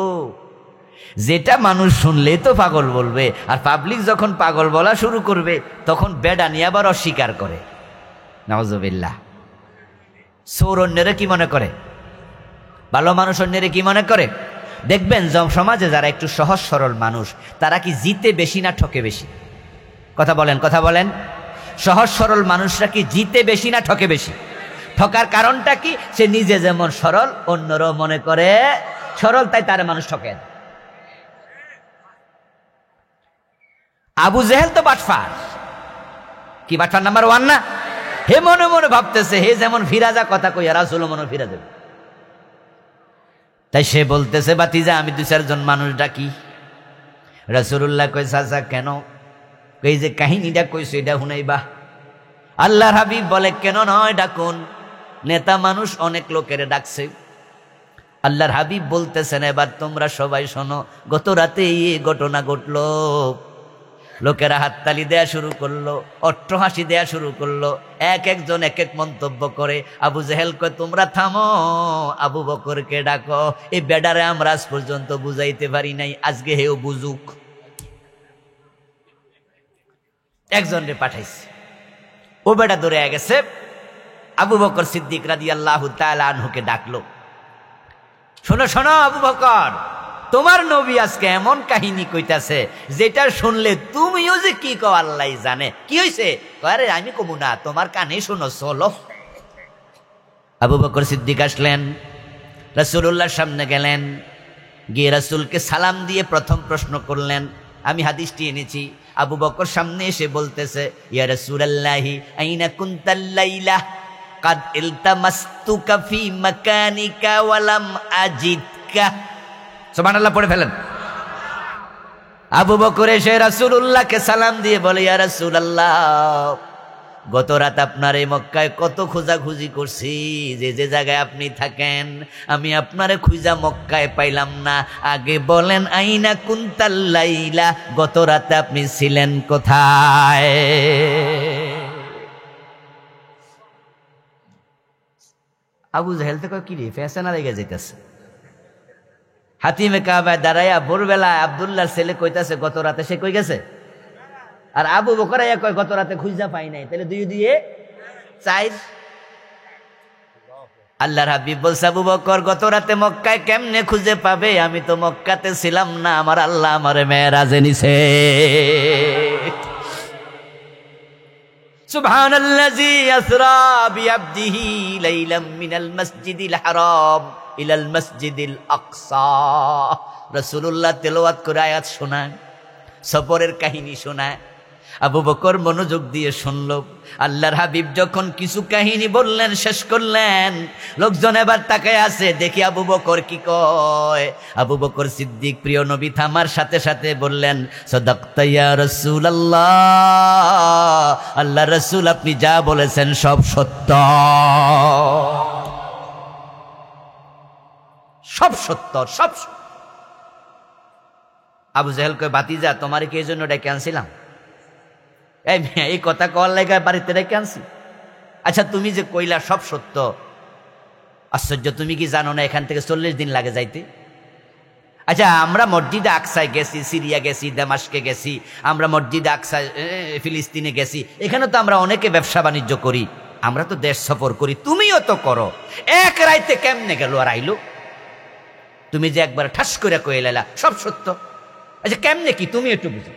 যেটা মানুষ শুনলে তো পাগল বলবে, আর পাবলিক যখন পাগল বলা শুরু করবে তখন বেডা নিয়ে আবার অস্বীকার করে। নাউজুবিল্লাহ। সৌর অন্যেরা কি মনে করে, ভালো মানুষ অন্যেরা কি মনে করে? দেখবেন সমাজে যারা একটু সহজ সরল মানুষ, তারা কি জিতে বেশি না ঠকে বেশি? কথা বলেন, কথা বলেন। সহজ সরল মানুষরা কি জিতে বেশি না ঠকে বেশি? ঠকার কারণটা কি? সে নিজে যেমন সরল, অন্যরাও মনে করে সরল, তাই তার মানুষ ঠকে। আবু জেহেল তো বাটফার, কি বাটফার নাম্বার 1 না? হে মনে মনে ভাবতেছে, হে যেমন ফিরাজা কথা কই, আর রাসূল মনে ফিরা যাবে। তাই সে বলতেছে, বাতিজা আমি 2-4 জন মানুষ ডাকি। রাসূলুল্লাহ কই, চাচা কেন? এই যে কাহিনীটা কইছে এটা শুনাইবা? আল্লাহর হাবিব বলে, কেন নয়, ডাকুন। নেতা মানুষ অনেক লোকের ডাকছে। আল্লাহর হাবিব বলতেছেন, এবার তোমরা সবাই শোনো, গত রাতে এই ঘটনা ঘটলো। লোকেরা হাততালি দেয়া শুরু করলো, অট্টহাসি দেয়া শুরু করলো, এক একজন এক এক মন্তব্য করে। আবু জেহেল কয়, তোমরা থামো, আবু বকরকে ডাকো। এই বেডারে আমরা আজ পর্যন্ত বুঝাইতে পারি নাই, আজকে হেও বুঝুক। একজনরে পাঠাইছে, ও বেটা দৌড়ে গেছে, আবু বকর সিদ্দিক রাদিয়াল্লাহু তাআলা আনহুকে ডাকলো। শোনো শোনো আবু বকর, তোমার নবী আজকে এমন কাহিনী কইতাছে যেটা শুনলে তুমিও যে কি কও আল্লাহ জানে। কি হইছে? আরে আমি কমু না, তোমার কানে শোনো, চলো। আবু বকর সিদ্দিক আসলেন, রাসূলুল্লাহর সামনে গেলেন, গিয়ে রাসূলকে সালাম দিয়ে প্রথম প্রশ্ন করলেন। আমি হাদিসটি এনেছি। আবু বকর সামনে এসে বলতেছে, ইয়া রাসূলুল্লাহি আইনা কুনতাল লাইলা কাদ ইলতামাসতুকা ফি মাকানিকা ওয়া লাম আজিদকা। সুবহানাল্লাহ পড়ে ফেলেন। আবু বকর এসে রাসূলুল্লাহকে সালাম দিয়ে বলে, ইয়া রাসূলুল্লাহ, গত রাত আপনার এই মক্কায় কত খোঁজাখুঁজি করছি, যে যে জায়গায় আপনি থাকেন আমি আপনারে খুঁজা মক্কায় পাইলাম না। আগে বলেন, আইনা কুনতাল লাইলা, গত রাতে আপনি ছিলেন কোথায়? আবু জাহেল তো কয়, কি রে ফ্যাশন লেগে যাইতেছে। হাতিমে কাবায় দাঁড়াইয়া ভোরবেলায় আব্দুল্লাহর ছেলে কইতাছে গত রাতে সে কই গেছে, আর আবু বকর আইয়া কয় গত রাতে খুঁজা পাই নাই, তাহলে দুই দিয়ে 4। আল্লাহর হাবিব বলছে আবু বকর গত রাতে মক্কায় কেমনে খুঁজে পাবে, আমি তো মক্কাতে ছিলাম না, আমার আল্লাহ আমারে মেরাজে নিছে। সুবহানাল্লাযী আসরা বিআবদিহি লাইলাম মিনাল মাসজিদিল হারাম ইলাল মাসজিদিল আকসা। রাসূলুল্লাহ তেলাওয়াত করে আয়াত শোনায়, সফরের কাহিনী শোনায়। আবু বকর মনোযোগ দিয়ে শুনল। আল্লাহর হাবিব যখন কিছু কাহিনী বললেন, শেষ করলেন, লোকজন এবার তাকায় আছে, দেখি আবু বকর কি কয়। আবু বকর সিদ্দিক প্রিয় নবী থামার সাথে সাথে বললেন সাদাকতা ইয়া রাসূলুল্লাহ, আল্লাহর রাসূল আপনি যা বলেছেন সব সত্য, সব সত্য, সব সত্য। আবু জাহেল কয় বাতিজা তোমার কি এই জন্য ডেকে আনছিলাম? এই কথা কওয়ার লাইগা বাড়িতে ডেকে আনছি? আচ্ছা তুমি যে কইলা সব সত্য, আশ্চর্য, তুমি কি জানো না এখান থেকে 40 দিন লাগে যাইতে? আচ্ছা আমরা মসজিদে আকসায় গেছি, সিরিয়া গেছি, দামেস্কে গেছি, আমরা মসজিদে আকসায় ফিলিস্তিনে গেছি, এখানে তো আমরা অনেকে ব্যবসা বাণিজ্য করি, আমরা তো দেশ সফর করি, তুমিও তো করো, এক রাইতে কেমনে গেল আর আইলো? তুমি যে একবার ঠাস করে কয়ে লাইলা সব সত্য, আচ্ছা কেমনে কি তুমি একটু বুঝো।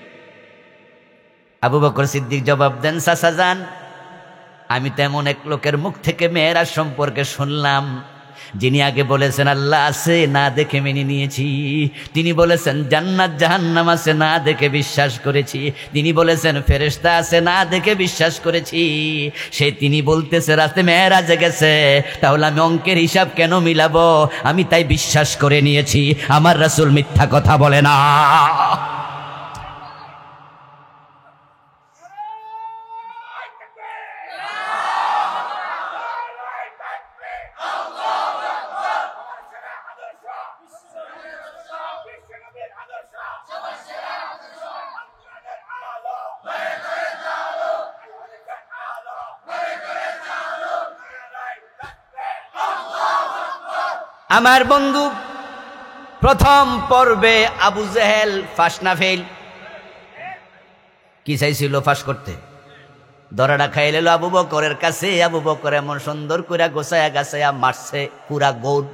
আবু বকর সিদ্দিক জবাব দেন চাচা যান, আমি তেমন এক লোকের মুখ থেকে মেয়েরাজ সম্পর্কে শুনলাম, যিনি আগে বলেছেন আল্লাহ আছে, না দেখে মেনে নিয়েছি। তিনি বলেছেন জান্নাত জাহান্নাম আছে, না দেখে বিশ্বাস করেছি। তিনি বলেছেন ফেরেশতা আছে, না দেখে বিশ্বাস করেছি। তিনি বলতেছে রাতে মেয়েরাজে গেছে, তাহলে আমি অঙ্কের হিসাব কেন মিলাবো? আমি তাই বিশ্বাস করে নিয়েছি, আমার রাসূল মিথ্যা কথা বলে না। আমার বন্ধু প্রথম পর্বে আবু জেহেল ফাঁস না ফেল, কি চাইছিল ফাঁস করতে? দরাটা খাইল আবু বকরের কাছে। আবু বকর এমন সুন্দর করে গোছায়া গাছায়া মারছে পুরা গোল।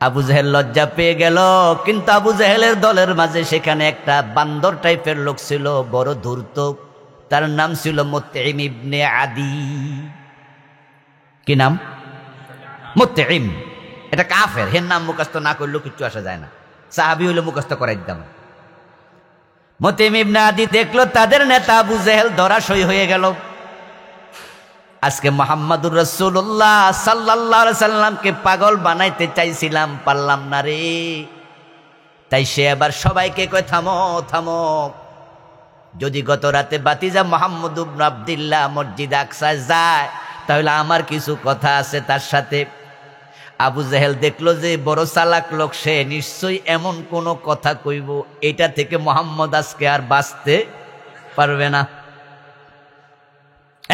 আবু জেহেল লজ্জা পেয়ে গেল, কিন্তু আবু জেহেলের দলের মাঝে সেখানে একটা বান্দর টাইপের লোক ছিল, বড় ধূর্ত, তার নাম ছিল মুতঈম ইবনে আদি। কি নাম? মুতঈম। এটা কাফের, হের নাম মুখস্থ না করলেও কিচ্ছু আসা যায় না, সাহাবী হইলে মুখস্থ করাই দিতাম। মুতঈম ইবনে আদি দেখলো তাদের নেতা আবু জেহেল ধরাশয়ী হয়ে গেল। আজকে মুহাম্মাদুর রাসূলুল্লাহ সাল্লাল্লাহু আলাইহি সাল্লামকে পাগল বানাইতে চাইছিলাম, পারলাম না রে। তাই সে এবার সবাইকে কয় থামো থামো, যদি গত রাতে বাতিজা মুহাম্মদ ইবনে আব্দুল্লাহ মসজিদ আকসায় যায় তাহলে আমার কিছু কথা আছে তার সাথে। আবু জেহেল দেখলো যে বড় চালাক লোক, সে নিশ্চয়ই এমন কোন কথা কইব এটা থেকে মুহাম্মদ আজকে আর বাঁচতে পারবে না।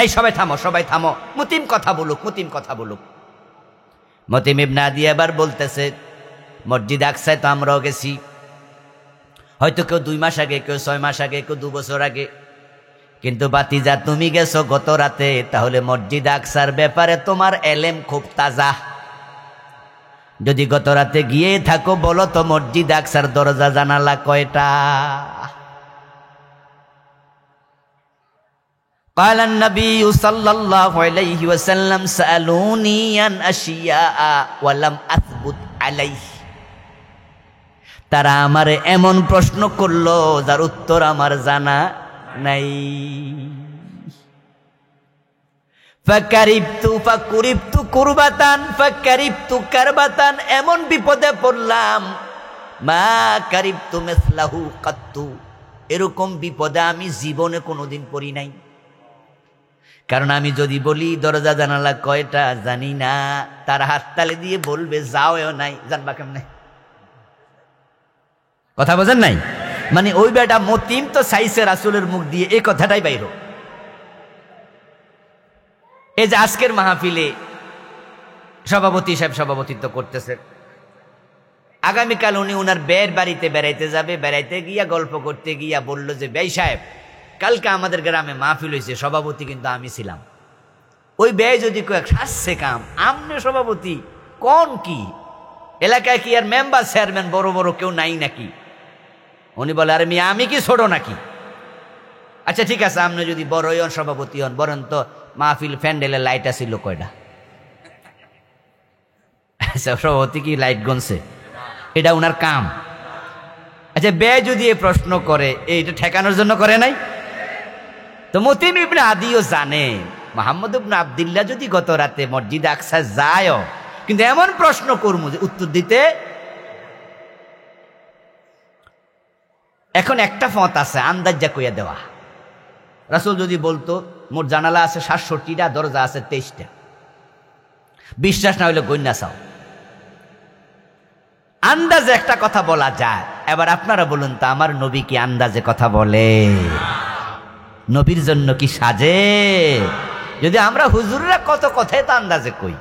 এই সবাই থামো, সবাই থামো, মুতিম কথা বলুক, মুতিম কথা বলুক। মুতঈম ইবনে আদি এবার বলতেছে মসজিদ আকসায় তো আমরাও গেছি, হয়তো কেউ 2 মাস আগে, কেউ 6 মাস আগে, কেউ 2 বছর আগে, কিন্তু বাতিজা তুমি গেছো গত রাতে, তাহলে মসজিদ আকসার ব্যাপারে তোমার এলেম খুব তাজা। যদি গত রাতে গিয়ে থাকো বলো তো মসজিদ আকসার দরজা জানালা কয়টা? قال النبي صلى الله عليه وسلم سألوني عن أشياء ولم أثبت عليه। তারা আমারে এমন প্রশ্ন করলো যার উত্তর আমার জানা নাই। ফাকুরিবতু কুরবাতান ফাকারিবতু কারবাতান, এমন বিপদে পড়লাম মা কারিবতু মিসলাহু কাত্তু, এরকম বিপদে আমি জীবনে কোনোদিন পড়ি নাই। কারণ আমি যদি বলি দরজা জানালা কয়টা জানি না, তার হাততালি দিয়ে বলবে যাওও নাই, জানবা কেমনে? কথা বোঝেন নাই? মানে ওই বেটা মতিম তো চাইছে রাসূলের মুখ দিয়ে এই কথাটাই বাইর। এই যে আজকের মাহফিলে সভাপতি সাহেব সভাপতিত্ব করতেছে, আগামীকাল উনি উনার বের বাড়িতে বেড়াইতে যাবে, বেড়াইতে গিয়া গল্প করতে গিয়া বলল যে বেই সাহেব, কালকে আমাদের গ্রামে মাহফিল হয়েছে, সভাপতি কিন্তু আমি ছিলাম। ওই ব্যয় যদি কয়েক শাসছে কাম, আমনে সভাপতি কোন কি এলাকায় কি আর মেম্বার চেয়ারম্যান বড় বড় কেউ নাই নাকি? উনি বলে, আরে মিয়া আমি কি ছোট নাকি? আচ্ছা ঠিক আছে, আপনি যদি বড় হন সভাপতি হন, বরং তো মাহফিল প্যান্ডেলের লাইট আসিল কয়টা? আচ্ছা সভাপতি কি লাইট গনছে? এটা উনার কাম। আচ্ছা ব্যয় যদি এ প্রশ্ন করে, এইটা ঠেকানোর জন্য করে নাই? তো মতিম ইবনে আদিও জানে মুহাম্মদ ইবনে আব্দুল্লাহ যদি গত রাতে মসজিদে আকসা যায়, কিন্তু এমন প্রশ্ন করবো যে উত্তর দিতে। এখন একটা ফত আছে আন্দাজা কইয়া দেওয়া। রাসূল যদি বলতো মোট জানালা আছে ৬৭টা, দরজা আছে ২৩টা, বিশ্বাস না হইলে গন্যা চাও। আন্দাজে একটা কথা বলা যায়। এবার আপনারা বলুন তো, আমার নবী কি আন্দাজে কথা বলে? নবীর জন্য কি সাজে? যদি আমরা হুজুররা কত কথাই তো আন্দাজে কই,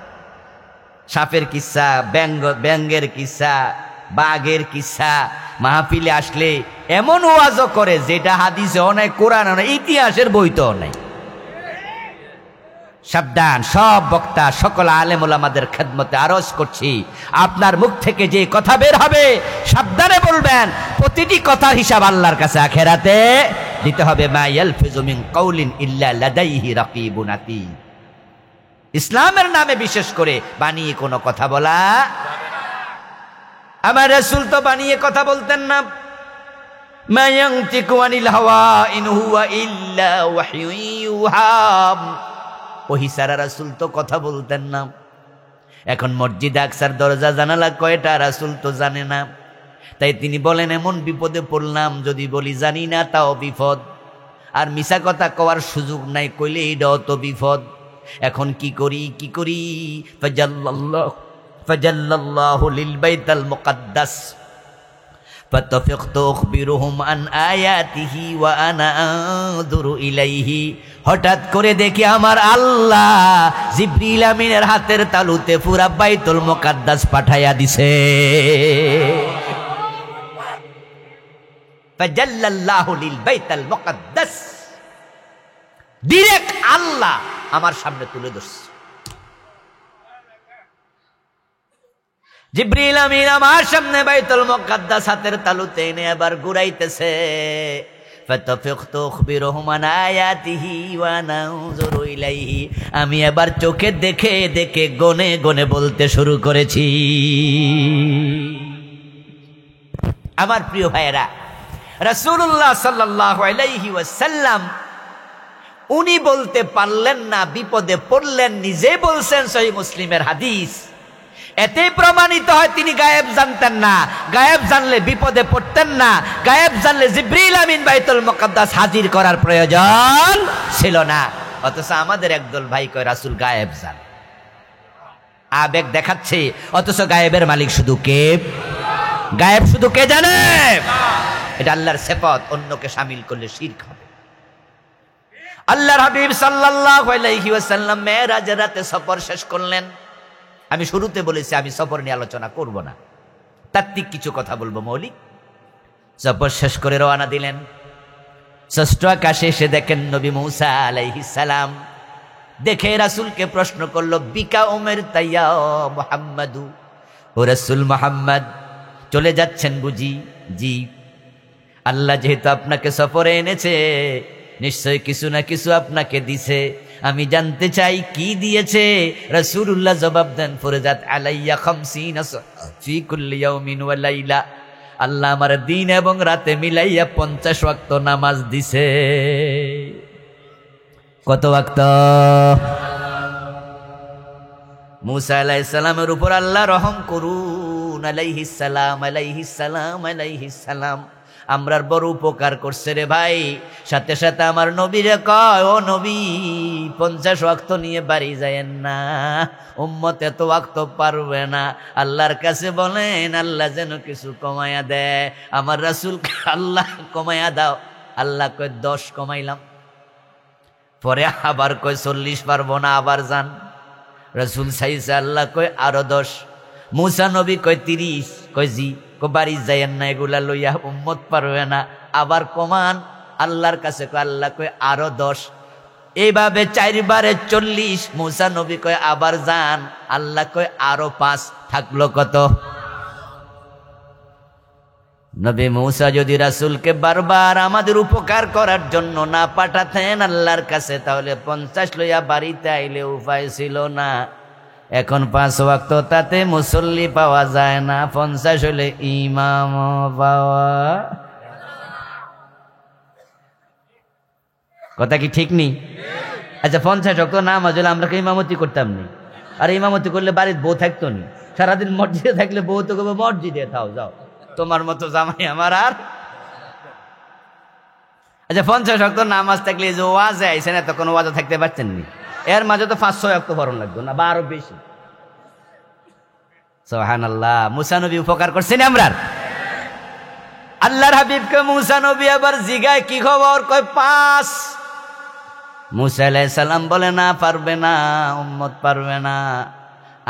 সাপের কিসা, ব্যাঙ্গের কিসা, বাঘের কিসা, মাহফিলে আসলে এমন ওয়াজও করে যেটা হাদিসেও নাই, কোরআনও নাই, ইতিহাসের বইতেও নাই। সাবধান, সব বক্তা সকল আলেম ওলামাদের খেদমতে আরজ করছি, আপনার মুখ থেকে যে কথা বের হবে সাবধানে বলবেন। প্রতিটি কথার হিসাব আল্লাহর কাছে আখেরাতে দিতে হবে। মা ইয়ালফিজু মিন কাউলিন ইল্লা লাদাইহি রাকিবুন আতীদ। ইসলামের নামে বিশেষ করে বানিয়ে কোনো কথা বলা যাবে না। আমার রাসূল তো বানিয়ে কথা বলতেন না। মা ইয়ানতিকু আনিল হাওয়া ইন হুয়া ইল্লা ওয়াহয়ুন ইউহা। ওহী ছাড়া রাসূল তো কথা বলতেন না। এখন মসজিদ আকসার দরজা জানালা কয়টা রাসূল তো জানে না। তাই তিনি বলেন, এমন বিপদে পড়লাম, যদি বলি জানি না তাও বিপদ, আর মিছা কথা কওয়ার সুযোগ নাই, কইলে এটাও তো বিপদ। এখন কি করি? ফাজাল্লাল্লাহু লিল বাইতাল মুকাদ্দাস ফাতাফিকতু আখবিরুহুম আন আয়াতিহি ওয়া আনা আনজুরু ইলাইহি। হঠাৎ করে দেখি আমার আল্লাহ জিবরিল আমিনের হাতের তালুতে পুরা বাইতুল মুকাদ্দাস পাঠাইয়া দিছে। ফাজাল্লাল্লাহু লিল বাইতাল মুকাদ্দাস, ডাইরেক্ট আল্লাহ আমার সামনে তুলে ধরছে। জিবরিল আমিন আমার সামনে বাইতুল মুকাদ্দাস হাতের তালুতে এনে আবার ঘুরাইতেছে। ফাতাফিকতু আখবিরুহুম আন আয়াতিহি ওয়া নানজুরু ইলাইহি। আমি এবার চোখে দেখে দেখে গনে গনে বলতে শুরু করেছি। আমার প্রিয় ভাইয়েরা, রাসূলুল্লাহ সাল্লাল্লাহু আলাইহি ওয়াসাল্লাম উনি বলতে পারলেন না, বিপদে পড়লেন, নিজে বলছেন, সহিহ মুসলিমের হাদিস। এতে প্রমাণিত হয় তিনি গায়েব জানতেন না। গায়েব জানলে বিপদে পড়তেন না। গায়েব জানলে জিবরিল আমিন বাইতুল মুকাদ্দাস হাজির করার প্রয়োজন ছিল না। অথচ আমাদের একদল ভাই কয় রাসূল গায়েব জান, আবেগ দেখাচ্ছে, অথচ গায়েবের মালিক শুধু কে? গায়েব শুধু কে জানে? এটা আল্লাহর সিফাত, অন্যকে শামিল করলে শিরক হবে। আল্লাহর হাবিব সাল্লাল্লাহু আলাইহি ওয়াসাল্লাম মেরাজের রাতে সফর শেষ করলেন। আমি শুরুতে বলেছি আমি সফর নিয়ে আলোচনা করব না, তাত্ত্বিক কিছু কথা বলবো মৌলিক। সফর শেষ করে রওনা দিলেন। ষষ্ঠ আকাশে এসে দেখেন নবী মূসা আলাইহিস সালাম। দেখে রাসূলকে প্রশ্ন করলো, বিকা উমিরতা ইয়া মুহাম্মাদু, ও রাসূল মুহাম্মদ চলে যাচ্ছেন বুঝি? জি, আল্লাহ যেহেতু আপনাকে সফরে এনেছে, নিশ্চয় কিছু না কিছু আপনাকে দিছে। আমি জানতে চাই কি দিয়েছে। রাসূলুল্লাহ জবাব দেন, ফরজাত আলাইয়া 50 ফি কুল্লি ইয়াউমিন ওয়া লাইলা। আল্লাহ আমার দিন এবং রাতে মিলাইয়া 50 ওয়াক্ত নামাজ দিছে। কত ওয়াক্ত? মূসা আলাইহিস সালামের উপর আল্লাহ রহম করুন, আলাইহিস সালাম, আলাইহিস সালাম, আলাইহিস সালাম। আমরার বড় উপকার করছে রে ভাই। সাথে সাথে আমার নবীরে কয়, ও নবী 50 ওয়াক্ত নিয়ে বাড়ি যায়েন না, উম্মত এত ওয়াক্ত পারবে না। আল্লাহর কাছে বলেন আল্লাহ যেন কিছু কমায়া দেয়। আমার রাসূল আল্লাহ কমায়া দাও। আল্লাহ কয় 10 কমাইলাম। পরে আবার কয় 40 পারবো না, আবার যান। রাসূল চাইছে, আল্লাহ কয় আরো 10। মুসা নবী কয় 30, কয় জি, কয় বাড়ি যাইয়েন না, এগুলা লইয়া উম্মত পারবে না, আবার কমান আল্লাহর কাছে। কয় আল্লাহ কয় আরো 10। এইভাবে 4 বারে 40। মুসা নবী কয় আবার যান, আল্লাহ কয় আরো 5, থাকলো কত? নবী মুসা যদি রাসূলকে বারবার আমাদের উপকার করার জন্য না পাঠাতেন আল্লাহর কাছে, তাহলে 50 লইয়া বাড়িতে আইলে উপায় ছিল না। এখন 5 ওয়াক্ত, তাতে মুসল্লি পাওয়া যায় না, 50 হইলে ইমাম পাওয়া। কথা কি ঠিক নেই? আচ্ছা 50 ওয়াক্ত নামাজ হলে আমরা কি ইমামতি করতাম নি? আর ইমামতি করলে বাড়ির বউ থাকতো নি? সারাদিন মসজিদে থাকলে বউ তো কবে মসজিদে থাও, যাও তোমার মতো জামাই আমার আর। আচ্ছা 50 ওয়াক্ত নামাজ থাকলে যে ওয়াজে আইছেন, এত কোনো ওয়াজে থাকতে পারছেন নি? এর মাঝে তো 5-6 ওয়াক্ত বরণ লাগতো না, বা আরো বেশি। সুবহানাল্লাহ। মুসা নবী উপকার করছেন আমরা। আল্লাহর হাবিবকে মুসা নবী আবার জিগায় কি খবর, কয় 5। মুসা আলাইহিস সালাম বলে না, পারবে না, উম্মত পারবে না।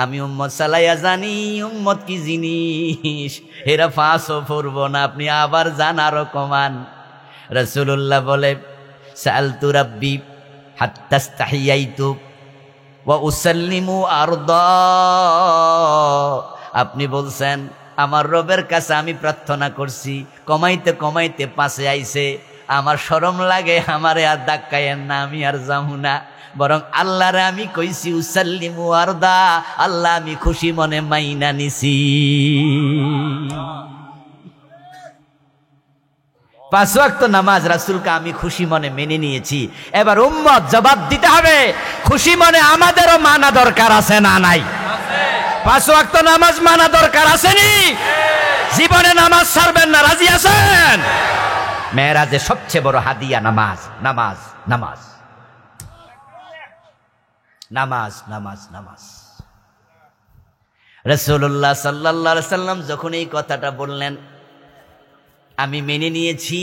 আমি উম্মত চালাইয়া জানি উম্মত কি জিনিস, এরা 5ও পড়ব না, আপনি আবার যান, আরো কমান। রাসূলুল্লাহ বলে সাআলতু রাব্বি হাত্তা ইস্তাহিয়াইতু ওয়া উসাল্লিমু আরদা। আপনি বলছেন আমার রবের কাছে আমি প্রার্থনা করছি, কমাইতে কমাইতে 5-এ আইছে, আমার শরম লাগে, আমারে আর ধাক্কায়েন না, আমি আর যামু না। বরং আল্লাহরে আমি কইছি উসাল্লিমু আরদা, আল্লাহ আমি খুশি মনে মাইনা নিছি। 5 ওয়াক্ত নামাজ রাসূলকে আমি খুশি মনে মেনে নিয়েছি। এবার উম্মত জবাব দিতে হবে, খুশি মনে আমাদেরও মানা দরকার আছে না নাই? 5 ওয়াক্ত নামাজ মানা দরকার আসেনি? জীবনে নামাজ ছাড়বেন না, রাজি আছেন? মেরাজে সবচেয়ে বড় হাদিয়া নামাজ, নামাজ, নামাজ, নামাজ, নামাজ, নামাজ। রাসূলুল্লাহ সাল্লাল্লাহু আলাইহি সাল্লাম যখন এই কথাটা বললেন, আমি মেনে নিয়েছি।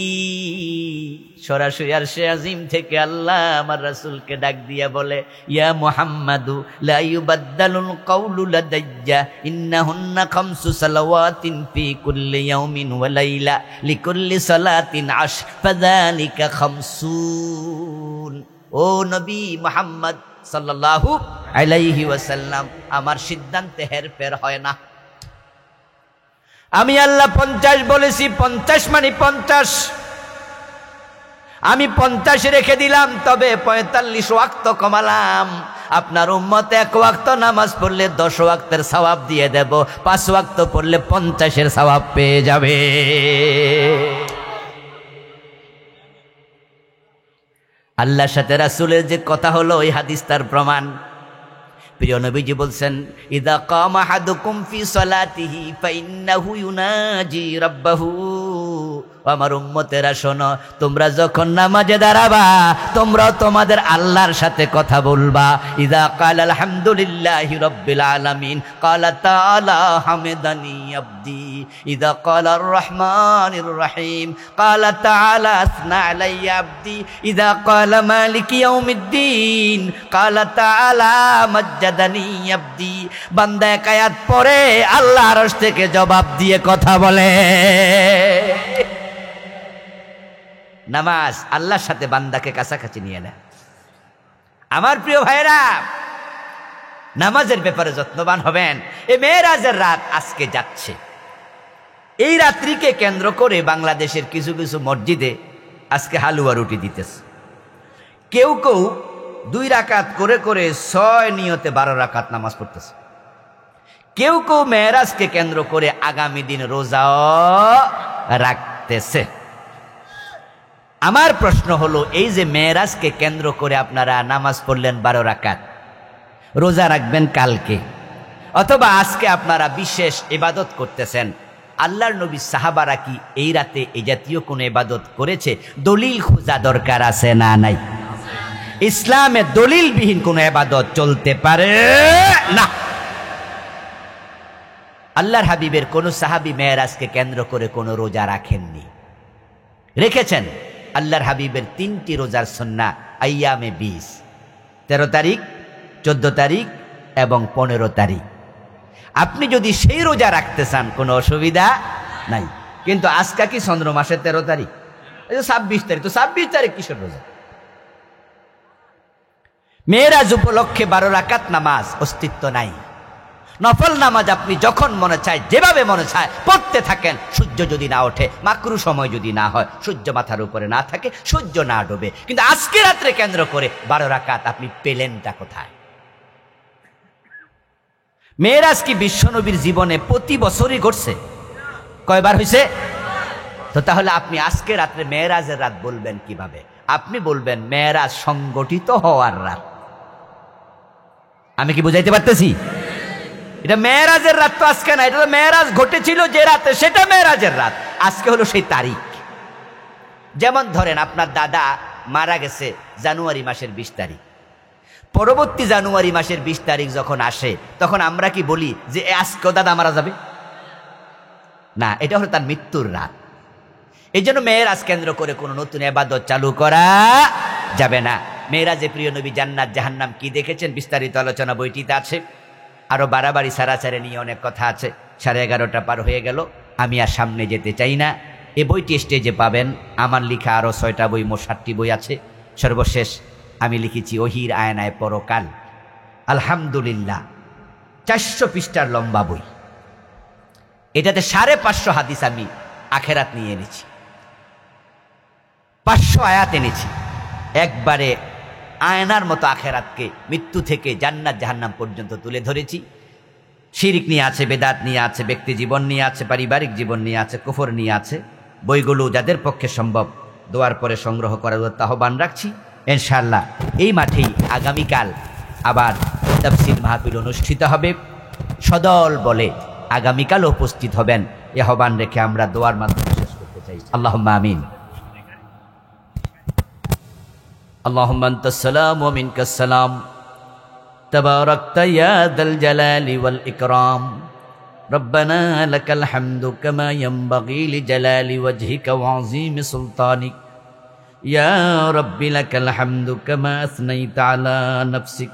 সরাসরি আরশে আজিম থেকে আল্লাহ আমার রাসূলকে ডাক দিয়া বলে, ইয়া মুহাম্মাদু লা ইউবাদদালুল কাউলু লাদাইয়া ইন্নাহুন্না খামসু সালাওয়াতিন ফি কুল্লি ইয়াউমিন ওয়া লাইলা লিকুল্লি সালাতিন ফাযালিকা খামসুন। ও নবী মুহাম্মদ সাল্লাল্লাহু আলাইহি ওয়াসাল্লাম, আমার সিদ্ধান্তে হেরফের হয় না। আমি আল্লাহ 50 বলেছি, 50 মানে 50। আমি 50 রেখে দিলাম, তবে 45 ওয়াক্ত কমালাম। আপনার উম্মত 1 ওয়াক্ত নামাজ পড়লে 10 ওয়াক্তের সওয়াব দিয়ে দেব, 5 ওয়াক্ত পড়লে 50-এর সওয়াব পেয়ে যাবে। আল্লাহর সাথে রাসূলের যে কথা হলো, ওই হাদিস তার প্রমাণ। প্রিয় নবীজি বলছেন, ইদা কামা আহাদুকুম ফি সালাতিহি ফাইন্নাহু ইউনাজি রাব্বাহু। আমার উম্মতেরা শোনো, তোমরা যখন নামাজে দাঁড়াবা, তোমরাও তোমাদের আল্লাহর সাথে কথা বলবা। ইদা ক্বালা আলহামদুলিল্লাহি রাব্বিল আলামিন ক্বালা তাআলা হামিদানি আবদি। ইদা ক্বালা আর রহমানির রহিম ক্বালা তাআলা আসনা আলাইয়া আবদি। ইদা ক্বালা মালিকি ইয়াউমিদ্দিন ক্বালা তাআলা মাজ্জাদানি আবদি। বান্দা এক আয়াত পড়ে আল্লাহ আরশ থেকে জবাব দিয়ে কথা বলে। নামাজ আল্লাহর সাথে বান্দাকে কাছাকাছি নিয়ে নেয়। আমার প্রিয় ভাইরা, নামাজের ব্যাপারে যত্নবান হবেন। এই মেরাজের রাত আজকে যাচ্ছে। এই রাত্রিকে কেন্দ্র করে বাংলাদেশের কিছু কিছু মসজিদে আজকে হালুয়া রুটি দিতেছে। কেউ কেউ 2 রাকাত করে করে 6 নিয়তে 12 রাকাত নামাজ পড়তেছে। কেউ কেউ মেরাজকে কেন্দ্র করে আগামী দিন রোজাও রাখতেছে। আমার প্রশ্ন হলো, এই যে মেরাজকে কেন্দ্র করে আপনারা নামাজ পড়লেন 12 রাকাত, রোজা রাখবেন কালকে অথবা আজকে আপনারা বিশেষ ইবাদত করতেছেন, আল্লাহর নবী সাহাবারা কি এই রাতে এই জাতীয় কোনো ইবাদত করেছে? দলিল খোঁজা দরকার আছে না নাই? ইসলামে দলিলবিহীন কোনো ইবাদত চলতে পারে না। আল্লাহর হাবিবের কোন সাহাবী মেরাজকে কেন্দ্র করে কোনো রোজা রাখেননি। রেখেছেন আল্লাহর হাবিবের 3টি রোজার সুন্নাহ, আইয়ামে 20, 13 তারিখ, 14 তারিখ এবং 15 তারিখ। আপনি যদি সেই রোজা রাখতে চান কোনো অসুবিধা নাই। কিন্তু আজকে কি চন্দ্র মাসের 13 তারিখ, 26 তারিখ, তো 26 তারিখ কিসের রোজা? মেরাজ উপলক্ষে 12 রাকাত নামাজ অস্তিত্ব নাই। নফল নামাজ আপনি যখন মনে চায় যেভাবে মনে চায় পড়তে থাকেন। সূর্য যদি না ওঠে, মাকরু সময় যদি না হয়, সূর্য মাথার উপরে না থাকে, সূর্য না ডোবে, কিন্তু আজকে রাত্রে কেন্দ্র করে 12 রাকাত আপনি পেলেনটা কোথায়? মেরাজ কি বিশ্বনবীর জীবনে প্রতি বছরই ঘটছে? কয়বার হয়েছে? তো তাহলে আপনি আজকে রাত্রে মেরাজের রাত বলবেন কিভাবে? আপনি বলবেন মেরাজ সংগঠিত হওয়ার রাত। আমি কি বুঝাইতে পারতেছি? এটা মেরাজের রাত তো আজকে না, এটা তো মেরাজ ঘটেছিল যে রাতে, সেটা মেরাজের রাত। আজকে হলো সেই তারিখ। যেমন ধরেন আপনার দাদা মারা গেছে জানুয়ারি মাসের 20 তারিখ, পরবর্তী জানুয়ারি মাসের 20 তারিখ যখন আসে তখন আমরা কি বলি যে আজকেও দাদা মারা যাবে? না, এটা হলো তার মৃত্যুর রাত। এই জন্য মেরাজ কেন্দ্র করে কোনো নতুন ইবাদত চালু করা যাবে না। মেরাজে প্রিয় নবী জান্নাত জাহান্নাম কি দেখেছেন বিস্তারিত আলোচনা বইটিতে আছে। আরো বাড়াবাড়ি সারাচারে নিয়ে অনেক কথা আছে। 11:30 পার হয়ে গেল, আমি আর সামনে যেতে চাই না। এই বইটি স্টেজে পাবেন। আমার লেখা আরো 6টা বই, মোট 7টি বই আছে। সর্বশেষ আমি লিখেছি ওহির আয়নায় পরকাল। আলহামদুলিল্লাহ, 400 পৃষ্ঠার লম্বা বই। এটাতে 550 হাদিস আমি আখেরাত নিয়ে এনেছি, 500 আয়াত এনেছি। একবারে আয়নার মতো আখেরাতকে মৃত্যু থেকে জান্নাত জাহান্নাম পর্যন্ত তুলে ধরেছি। শিরিক নিয়ে আছে, বেদাত নিয়ে আছে, ব্যক্তি জীবন নিয়ে আছে, পারিবারিক জীবন নিয়ে আছে, কুফর নিয়ে আছে। বইগুলো যাদের পক্ষে সম্ভব দোয়ার পরে সংগ্রহ করার আহ্বান রাখছি। ইনশাআল্লাহ এই মাঠেই আগামীকাল আবার তাফসীর মাহফিল অনুষ্ঠিত হবে। সদল বলে আগামীকাল উপস্থিত হবেন, এ আহ্বান রেখে আমরা দোয়ার মাধ্যমে শেষ করতে চাই। আল্লাহুম্মা আমিন। اللهم أنت السلام ومنك السلام تباركت يا ذا الجلال والإكرام ربنا لك الحمد كما ينبغي لجلال وجهك وعظيم سلطانك يا رب لك الحمد كما أثنيت على نفسك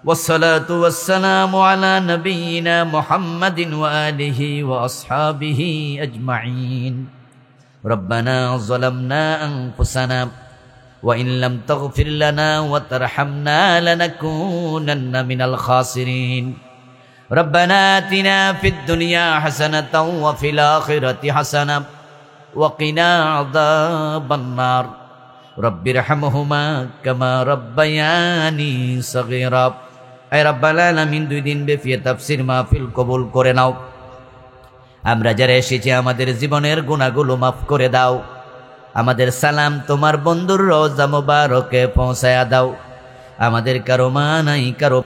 والصلاة والسلام على نبينا محمد وآله وأصحابه أجمعين ربنا ظلمنا أنفسنا وإن لم تغفر لنا وترحمنا لنكونن من الخاسرين ربنا آتنا في الدنيا حسنة وفي الآخرة حسنة وقنا عذاب النار رب ارحمهما كما ربياني صغيرا أي رب العالمين 2 দিন ব্যাপী তাফসীর মাহফিল কবুল করে নাও। আমরা যারা এসেছি আমাদের জীবনের গুনাহগুলো মাফ করে দাও। আমাদের সালাম তোমার বন্ধুর রওজা মুবারকে পৌঁছায়া দাও। আমাদের কারো মা নাই, কারো